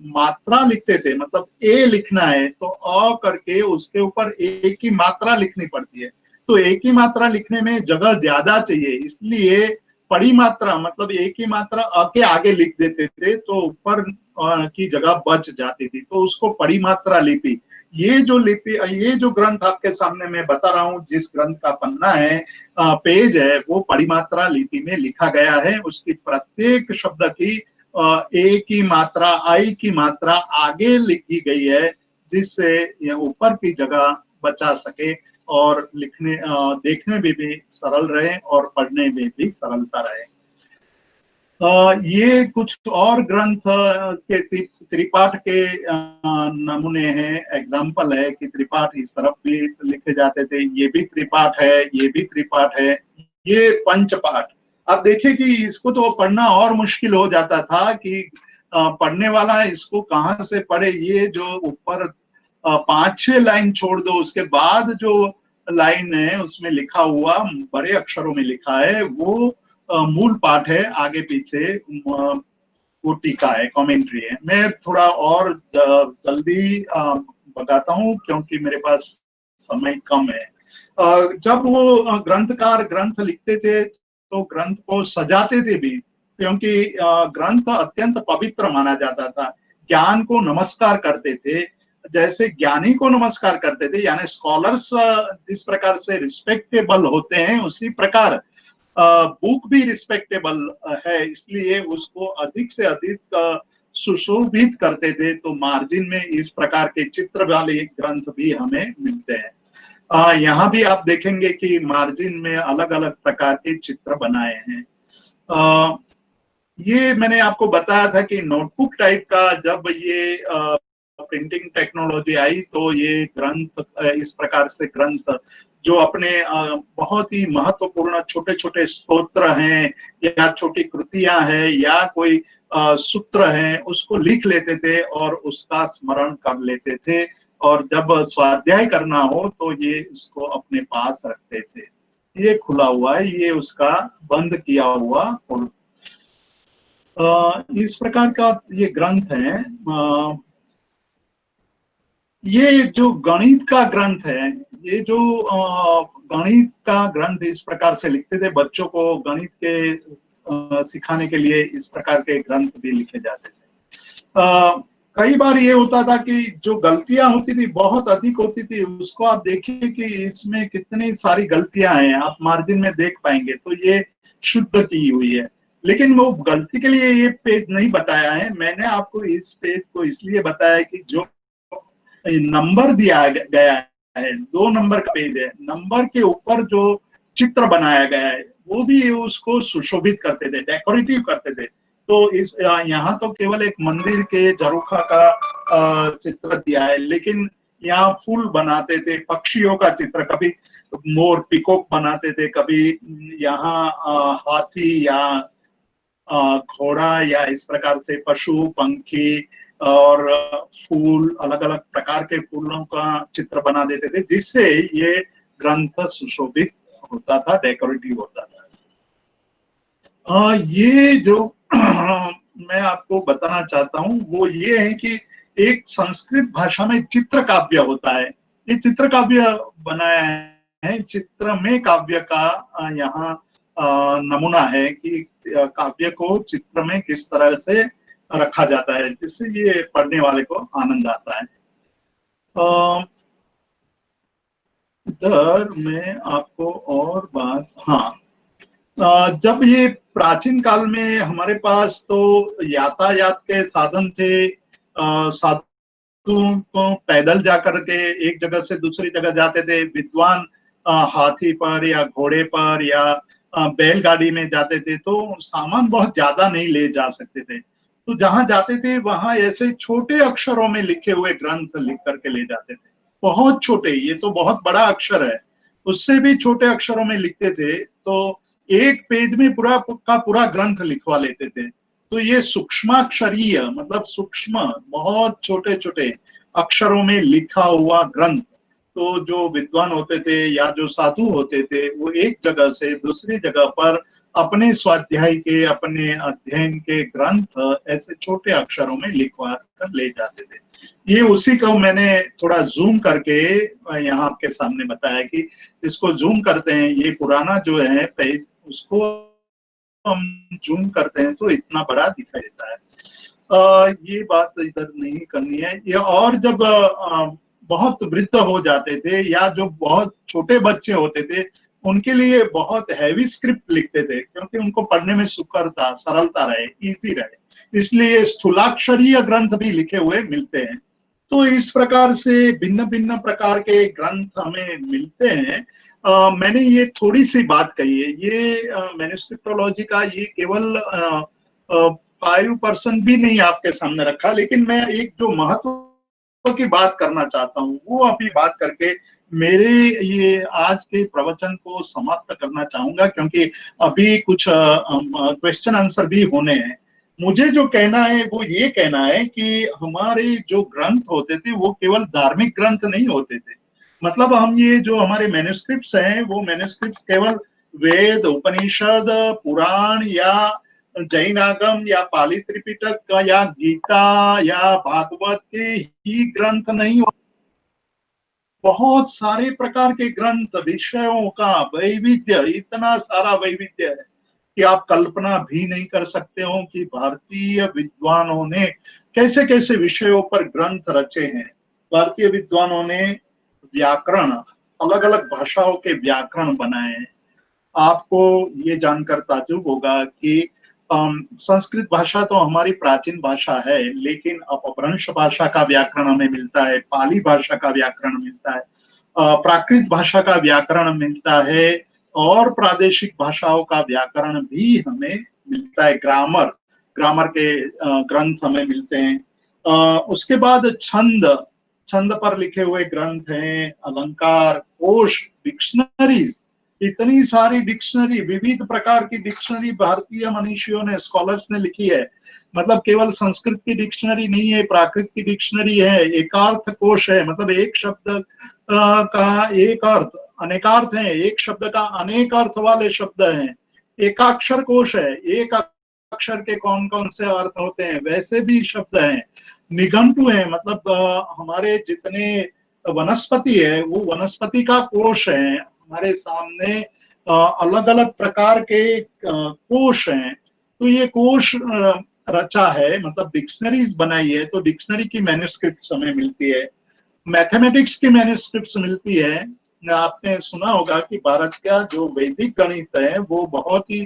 मात्रा लिखते थे, मतलब ए लिखना है तो अ करके उसके ऊपर ए की मात्रा लिखनी पड़ती है। तो ए की मात्रा लिखने में जगह ज्यादा चाहिए, इसलिए पड़ी मात्रा, मतलब ए की मात्रा अ के आगे लिख देते थे तो ऊपर की जगह बच जाती थी, तो उसको पड़ी मात्रा लिपि। ये जो लिपि, ये जो ग्रंथ आपके सामने मैं बता रहा हूँ, जिस ग्रंथ का पन्ना है, पेज है, वो परिमात्रा लिपि में लिखा गया है। उसकी प्रत्येक शब्द की ए की मात्रा, आई की मात्रा आगे लिखी गई है, जिससे यह ऊपर की जगह बचा सके और लिखने, देखने में भी सरल रहे और पढ़ने में भी सरलता रहे। ये कुछ और ग्रंथ के त्रिपाठ के नमूने हैं, एग्जाम्पल है कि त्रिपाठ इस तरफ भी लिखे जाते थे, ये भी त्रिपाठ है, ये भी त्रिपाठ है, ये पंचपाठ। अब देखिए कि इसको तो पढ़ना और मुश्किल हो जाता था कि पढ़ने वाला इसको कहाँ से पढ़े। ये जो ऊपर 5-6 लाइन छोड़ दो, उसके बाद जो लाइन है उसमें लिखा हुआ बड़े अक्षरों में लिखा है, वो मूल पाठ है। आगे पीछे वो टीका है, कमेंट्री है। मैं थोड़ा और जल्दी बताता हूँ क्योंकि मेरे पास समय कम है। जब वो ग्रंथकार ग्रंथ लिखते थे तो ग्रंथ को सजाते थे भी, क्योंकि ग्रंथ अत्यंत पवित्र माना जाता था। ज्ञान को नमस्कार करते थे, जैसे ज्ञानी को नमस्कार करते थे, यानी स्कॉलर्स जिस प्रकार से रिस्पेक्टेबल होते हैं, उसी प्रकार बुक भी रिस्पेक्टेबल है, इसलिए उसको अधिक से अधिक सुशोभित करते थे। तो मार्जिन में इस प्रकार के चित्र वाले ग्रंथ भी हमें मिलते हैं। यहाँ भी आप देखेंगे कि मार्जिन में अलग अलग प्रकार के चित्र बनाए हैं। ये मैंने आपको बताया था कि नोटबुक टाइप का जब ये प्रिंटिंग टेक्नोलॉजी आई तो ये ग्रंथ, इस प्रकार से ग्रंथ जो अपने बहुत ही महत्वपूर्ण छोटे छोटे स्तोत्र हैं या छोटी कृतियां हैं या कोई सूत्र हैं, उसको लिख लेते थे और उसका स्मरण कर लेते थे। और जब स्वाध्याय करना हो तो ये इसको अपने पास रखते थे। ये खुला हुआ है, ये उसका बंद किया हुआ। इस प्रकार का ये ग्रंथ है। ये जो गणित का ग्रंथ है, ये जो गणित का ग्रंथ इस प्रकार से लिखते थे, बच्चों को गणित के सिखाने के लिए इस प्रकार के ग्रंथ भी लिखे जाते थे। कई बार ये होता था कि जो गलतियां होती थी बहुत अधिक होती थी, उसको आप देखिए कि इसमें कितनी सारी गलतियां हैं, आप मार्जिन में देख पाएंगे। तो ये शुद्ध की हुई है, लेकिन वो गलती के लिए ये पेज नहीं बताया है। मैंने आपको इस पेज को इसलिए बताया कि जो नंबर दिया गया है, 2 नंबर का पेज है, नंबर के ऊपर जो चित्र बनाया गया है वो भी उसको सुशोभित करते थे, डेकोरेटिव करते थे। तो इस यहाँ तो केवल एक मंदिर के झरोखा का चित्र दिया है, लेकिन यहाँ फूल बनाते थे, पक्षियों का चित्र, कभी मोर पिकॉक बनाते थे, कभी यहाँ हाथी या घोड़ा या इस प्रकार से पशु पंखी और फूल, अलग अलग प्रकार के फूलों का चित्र बना देते थे, जिससे ये ग्रंथ सुशोभित होता था, डेकोरेटिव होता था। ये जो मैं आपको बताना चाहता हूँ वो ये है कि एक संस्कृत भाषा में चित्र काव्य होता है। ये चित्र काव्य बनाया है, चित्र में काव्य का यहाँ नमूना है कि काव्य को चित्र में किस तरह से रखा जाता है, जिससे ये पढ़ने वाले को आनंद आता है। इधर मैं आपको और बात, हाँ, जब ये प्राचीन काल में हमारे पास तो यातायात के साधन थे, साधु को पैदल जाकर के एक जगह से दूसरी जगह जाते थे, विद्वान हाथी पर या घोड़े पर या बैलगाड़ी में जाते थे, तो सामान बहुत ज्यादा नहीं ले जा सकते थे। तो जहां जाते थे वहां ऐसे छोटे अक्षरों में लिखे हुए ग्रंथ लिख करके ले जाते थे, बहुत छोटे, ये तो बहुत बड़ा अक्षर है, उससे भी छोटे अक्षरों में लिखते थे, तो एक पेज में पूरा का पूरा ग्रंथ लिखवा लेते थे। तो ये सूक्ष्माक्षरीय मतलब सूक्ष्म बहुत छोटे छोटे अक्षरों में लिखा हुआ ग्रंथ, तो जो विद्वान होते थे या जो साधु होते थे वो एक जगह से दूसरी जगह पर अपने स्वाध्याय के अपने अध्ययन के ग्रंथ ऐसे छोटे अक्षरों में लिखवा कर ले जाते थे। ये उसी को मैंने थोड़ा जूम करके यहाँ आपके सामने बताया कि इसको जूम करते हैं, ये पुराना जो है पेज उसको हम जूम करते हैं तो इतना बड़ा दिखाई देता है। ये बात इधर नहीं करनी है। ये और जब बहुत वृद्ध हो जाते थे या जो बहुत छोटे बच्चे होते थे उनके लिए बहुत हैवी स्क्रिप्ट लिखते थे, क्योंकि उनको पढ़ने में सुकरता सरलता रहे, इजी रहे, इसलिए स्थूलाक्षरीय ग्रंथ भी लिखे हुए मिलते हैं। तो इस प्रकार से भिन्न भिन्न प्रकार के ग्रंथ हमें मिलते हैं। मैंने ये थोड़ी सी बात कही है, ये मैन्युस्क्रिप्टोलॉजी का ये केवल 5% भी नहीं आपके सामने रखा, लेकिन मैं एक जो महत्व की बात करना चाहता हूँ वो अभी बात करके मेरे ये आज के प्रवचन को समाप्त करना चाहूंगा, क्योंकि अभी कुछ क्वेश्चन आंसर भी होने हैं। मुझे जो कहना है वो ये कहना है कि हमारे जो ग्रंथ होते थे वो केवल धार्मिक ग्रंथ नहीं होते थे। मतलब हम ये जो हमारे मैन्युस्क्रिप्ट्स हैं वो मैन्युस्क्रिप्ट्स केवल वेद उपनिषद पुराण या जैन आगम या पाली त्रिपिटक का या गीता या भागवत के ही ग्रंथ नहीं, बहुत सारे प्रकार के ग्रंथ विषयों का वैविध्य, इतना सारा वैविध्य है कि आप कल्पना भी नहीं कर सकते हो कि भारतीय विद्वानों ने कैसे कैसे विषयों पर ग्रंथ रचे हैं। भारतीय विद्वानों ने व्याकरण, अलग अलग भाषाओं के व्याकरण बनाए हैं। आपको ये जानकर ताज्जुब होगा कि संस्कृत भाषा तो हमारी प्राचीन भाषा है, लेकिन अपभ्रंश भाषा का व्याकरण हमें मिलता है, पाली भाषा का व्याकरण मिलता है, प्राकृत भाषा का व्याकरण मिलता है, और प्रादेशिक भाषाओं का व्याकरण भी हमें मिलता है, ग्रामर ग्रामर के ग्रंथ हमें मिलते हैं। उसके बाद छंद, छंद पर लिखे हुए ग्रंथ हैं, अलंकार, कोश, डिक्शनरीज, इतनी सारी डिक्शनरी, विविध प्रकार की डिक्शनरी भारतीय मनीषियों ने, स्कॉलर्स ने लिखी है। मतलब केवल संस्कृत की डिक्शनरी नहीं है, प्राकृत की डिक्शनरी है, एकार्थ कोश है, मतलब एक शब्द का एक अर्थ, अनेकार्थ है, एक शब्द का अनेक अर्थ वाले शब्द हैं। एकाक्षर कोश है, एक अक्षर के कौन कौन से अर्थ होते हैं वैसे भी शब्द हैं। निघंटु है, मतलब हमारे जितने वनस्पति है वो वनस्पति का कोश है, हमारे सामने अलग अलग प्रकार के कोश हैं। तो ये कोश रचा है, मतलब डिक्शनरीज बनाई है, तो डिक्शनरी की मैन्युस्क्रिप्ट हमें मिलती है, मैथमेटिक्स की मैन्युस्क्रिप्ट मिलती है। आपने सुना होगा कि भारत का जो वैदिक गणित है वो बहुत ही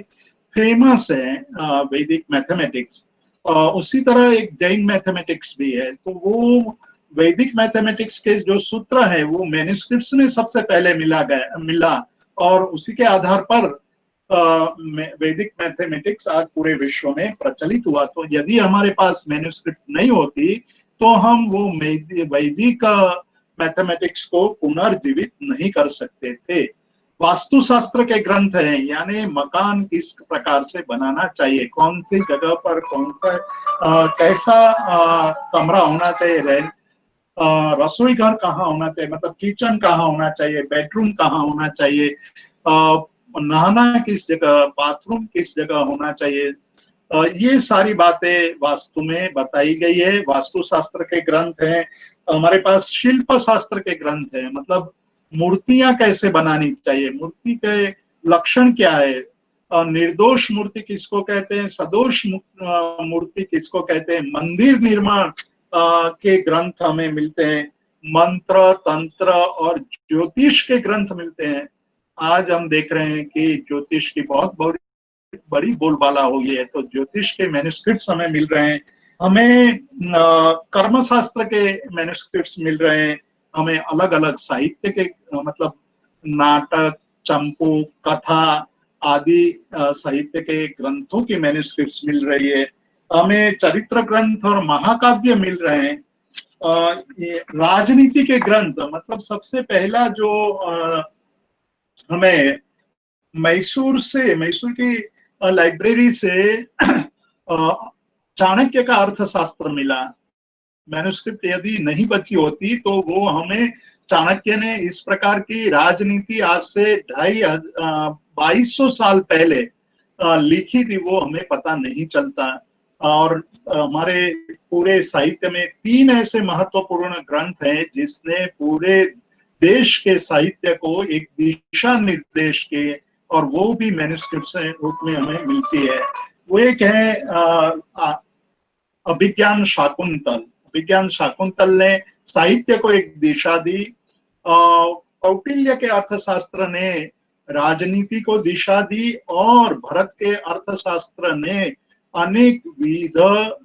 फेमस है, वैदिक मैथमेटिक्स। उसी तरह एक जैन मैथमेटिक्स भी है, तो वो वैदिक मैथमेटिक्स के जो सूत्र है वो मैन्युस्क्रिप्ट्स में सबसे पहले मिला, और उसी के आधार पर वैदिक मैथमेटिक्स आज पूरे विश्व में प्रचलित हुआ। तो यदि हमारे पास मैन्युस्क्रिप्ट नहीं होती तो हम वो वैदिक मैथमेटिक्स को पुनर्जीवित नहीं कर सकते थे। वास्तुशास्त्र के ग्रंथ हैं, यानी मकान किस प्रकार से बनाना चाहिए, कौन सी जगह पर कौन सा कैसा कमरा होना चाहिए, रसोई घर कहाँ होना चाहिए, मतलब किचन कहाँ होना चाहिए, बेडरूम कहाँ होना चाहिए, नहाना किस जगह, बाथरूम किस जगह होना चाहिए, ये सारी बातें वास्तु में बताई गई है। वास्तु शास्त्र के ग्रंथ हैं, हमारे पास शिल्प शास्त्र के ग्रंथ हैं, मतलब मूर्तियां कैसे बनानी चाहिए, मूर्ति के लक्षण क्या है, निर्दोष मूर्ति किसको कहते हैं, सदोष मूर्ति किसको कहते हैं, मंदिर निर्माण के ग्रंथ हमें मिलते हैं, मंत्र तंत्र और ज्योतिष के ग्रंथ मिलते हैं। आज हम देख रहे हैं कि ज्योतिष की बहुत बड़ी बोलबाला हो गई है, तो ज्योतिष के मैन्युस्क्रिप्ट्स हमें मिल रहे हैं, हमें कर्म शास्त्र के मैन्युस्क्रिप्ट्स मिल रहे हैं, हमें अलग अलग साहित्य के मतलब नाटक, चंपू, कथा आदि साहित्य के ग्रंथों की मैन्युस्क्रिप्ट्स मिल रही है। हमें चरित्र ग्रंथ और महाकाव्य मिल रहे हैं। ये राजनीति के ग्रंथ, मतलब सबसे पहला जो हमें मैसूर की लाइब्रेरी से चाणक्य का अर्थशास्त्र मिला। मैन्युस्क्रिप्ट यदि नहीं बची होती तो वो हमें, चाणक्य ने इस प्रकार की राजनीति आज से 2200 साल पहले लिखी थी, वो हमें पता नहीं चलता। और हमारे पूरे साहित्य में 3 ऐसे महत्वपूर्ण ग्रंथ हैं जिसने पूरे देश के साहित्य को एक दिशा निर्देश के, और वो भी मैन्युस्क्रिप्ट के रूप में हमें मिलती है। वो एक है अभिज्ञान शाकुंतल। विज्ञान शाकुंतल ने साहित्य को एक दिशा दी। कौटिल्य के अर्थशास्त्र ने राजनीति को दिशा दी, और भरत के अर्थशास्त्र ने अनेक विध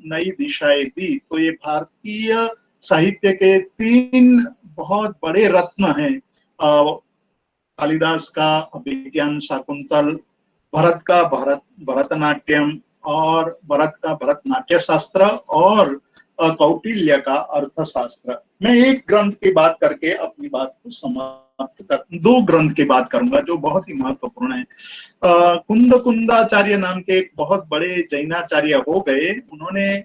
नई दिशाएं दी। तो ये भारतीय साहित्य के 3 बहुत बड़े रत्न हैं। कालिदास का अभिज्ञान शाकुंतल, भरत का भरतनाट्यम, और भरत का भरतनाट्य शास्त्र, और कौटिल्य का अर्थशास्त्र। मैं एक ग्रंथ की बात करके अपनी बात को समाप्त कर, 2 ग्रंथ की बात करूंगा जो बहुत ही महत्वपूर्ण है। कुंदाचार्य नाम के एक बहुत बड़े जैनाचार्य हो गए। उन्होंने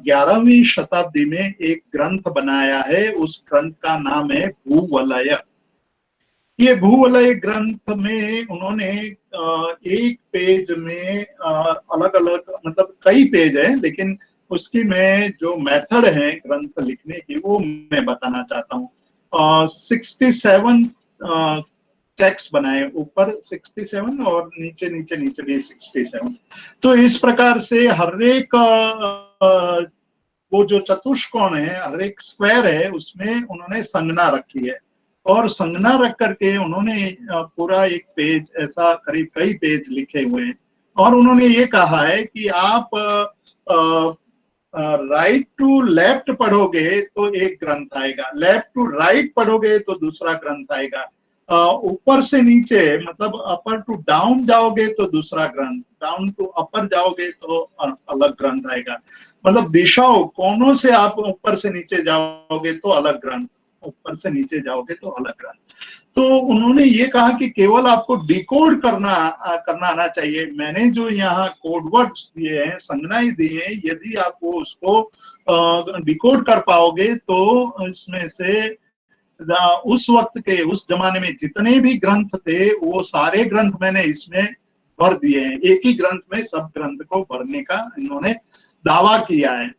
11वीं शताब्दी में एक ग्रंथ बनाया है। उस ग्रंथ का नाम है भूवलय। ये भूवलय ग्रंथ में उन्होंने एक पेज में अलग अलग, मतलब कई पेज है, लेकिन उसकी मैं जो मेथड है ग्रंथ लिखने की वो मैं बताना चाहता हूँ। 67 टेक्स्ट बनाए, ऊपर 67 और नीचे नीचे नीचे भी 67। तो इस प्रकार से हर एक वो जो चतुष्कोण है, हर एक स्क्वायर है, उसमें उन्होंने संज्ञा रखी है, और संज्ञा रख करके उन्होंने पूरा एक पेज, ऐसा करीब कई पेज लिखे हुए हैं। और उन्होंने ये कहा है कि आप राइट टू लेफ्ट पढ़ोगे तो एक ग्रंथ आएगा, लेफ्ट टू राइट पढ़ोगे तो दूसरा ग्रंथ आएगा, ऊपर से नीचे मतलब अपर टू डाउन जाओगे तो दूसरा ग्रंथ, डाउन टू अपर जाओगे तो अलग ग्रंथ आएगा। मतलब दिशाओं, कोनों से आप ऊपर से नीचे जाओगे तो अलग ग्रंथ, ऊपर से नीचे जाओगे तो अलग ग्रंथ। तो उन्होंने ये कहा कि केवल आपको डिकोड करना आना चाहिए। मैंने जो यहाँ कोड वर्ड्स दिए हैं, संज्ञाएं दी हैं, यदि आप वो उसको डिकोड कर पाओगे तो इसमें से उस वक्त के, उस जमाने में जितने भी ग्रंथ थे वो सारे ग्रंथ मैंने इसमें भर दिए हैं। एक ही ग्रंथ में सब ग्रंथ को भरने का इन्होंने दावा किया है।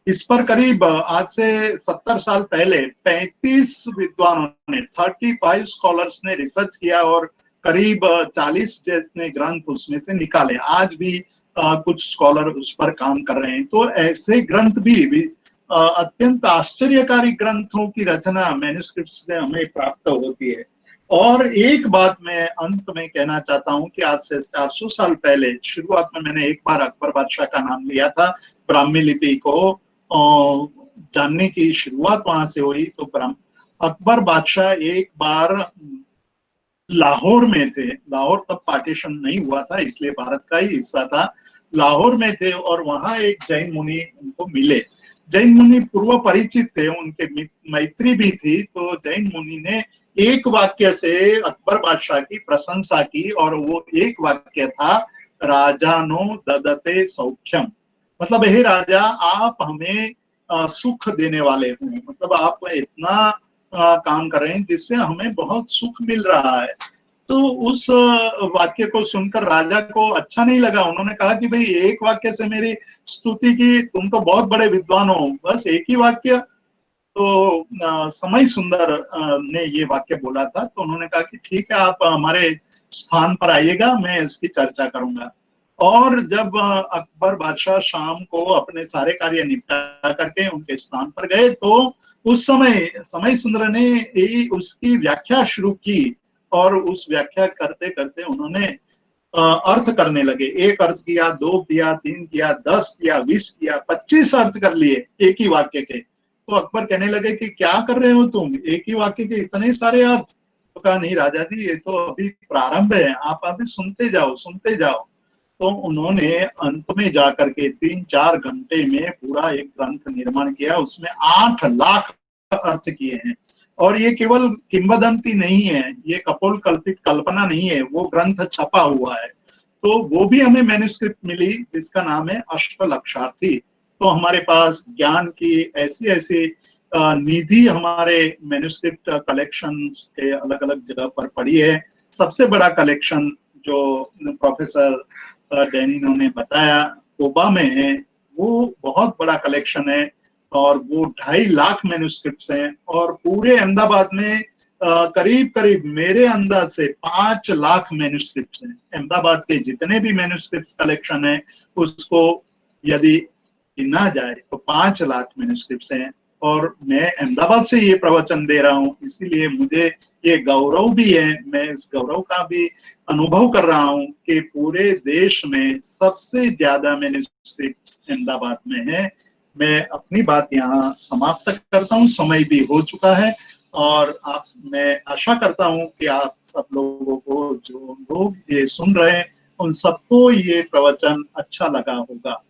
इस पर करीब आज से 70 साल पहले 35 विद्वानों ने, 35 स्कॉलर्स ने रिसर्च किया, और करीब 40 जितने ग्रंथ उसमें से निकाले। आज भी कुछ स्कॉलर उस पर काम कर रहे हैं। तो ऐसे ग्रंथ भी अत्यंत आश्चर्यकारी ग्रंथों की रचना मैन्युस्क्रिप्ट से हमें प्राप्त होती है। और एक बात मैं अंत में कहना चाहता हूं कि आज से 400 साल पहले, शुरुआत में मैंने एक बार अकबर बादशाह का नाम लिया था, ब्राह्मी लिपि को जानने की शुरुआत वहां से हुई। तो अकबर बादशाह एक बार लाहौर में थे, लाहौर तब पार्टीशन नहीं हुआ था इसलिए भारत का ही हिस्सा था, लाहौर में थे, और वहां एक जैन मुनि उनको मिले। जैन मुनि पूर्व परिचित थे, उनके मैत्री भी थी। तो जैन मुनि ने एक वाक्य से अकबर बादशाह की प्रशंसा की, और वो एक वाक्य था, राजानो ददते सौख्यम। मतलब हे राजा, आप हमें सुख देने वाले हो, मतलब आप इतना काम कर रहे हैं जिससे हमें बहुत सुख मिल रहा है। तो उस वाक्य को सुनकर राजा को अच्छा नहीं लगा। उन्होंने कहा कि भाई एक वाक्य से मेरी स्तुति की, तुम तो बहुत बड़े विद्वान हो, बस एक ही वाक्य। तो समय सुंदर ने ये वाक्य बोला था। तो उन्होंने कहा कि ठीक है, आप हमारे स्थान पर आइएगा, मैं इसकी चर्चा करूंगा। और जब अकबर बादशाह शाम को अपने सारे कार्य निपटा करके उनके स्थान पर गए, तो उस समय सुंदर ने उसकी व्याख्या शुरू की, और उस व्याख्या करते करते उन्होंने अर्थ करने लगे। एक अर्थ किया, 2 किया, 3 किया, 10 किया, 20 किया, 25 अर्थ कर लिए एक ही वाक्य के। तो अकबर कहने लगे कि क्या कर रहे हो तुम, एक ही वाक्य के इतने सारे अर्थ। तो कहा नहीं राजा जी, ये तो अभी प्रारंभ है, आप अभी सुनते जाओ सुनते जाओ। तो उन्होंने अंत में जाकर के 3-4 घंटे में पूरा एक ग्रंथ निर्माण किया, उसमें 8 लाख अर्थ किए हैं। और ये केवल किंवदंती नहीं है, ये कपोल कल्पित कल्पना नहीं है, वो ग्रंथ छपा हुआ है। तो वो भी हमें मैन्युस्क्रिप्ट मिली जिसका नाम है अष्टलक्षार्थी। तो हमारे पास ज्ञान की ऐसी ऐसी निधि हमारे मैन्युस्क्रिप्ट कलेक्शन के अलग अलग जगह पर पड़ी है। सबसे बड़ा कलेक्शन जो प्रोफेसर डेनिनो ने बताया कोबा में है, वो बहुत बड़ा कलेक्शन है और वो 2.5 लाख मैन्युस्क्रिप्ट्स हैं। और पूरे अहमदाबाद में करीब करीब मेरे अंदाज से 5 लाख मैन्युस्क्रिप्ट्स हैं। अहमदाबाद के जितने भी मैन्युस्क्रिप्ट कलेक्शन है उसको यदि गिना जाए तो 5 लाख मैन्युस्क्रिप्ट्स हैं। और मैं अहमदाबाद से ये प्रवचन दे रहा हूँ, इसीलिए मुझे ये गौरव भी है, मैं इस गौरव का भी अनुभव कर रहा हूँ कि पूरे देश में सबसे ज्यादा मैन्युस्क्रिप्ट अहमदाबाद में है। मैं अपनी बात यहाँ समाप्त करता हूँ, समय भी हो चुका है। और मैं आशा करता हूँ कि आप सब लोगों को, जो लोग ये सुन रहे हैं, उन सबको ये प्रवचन अच्छा लगा होगा।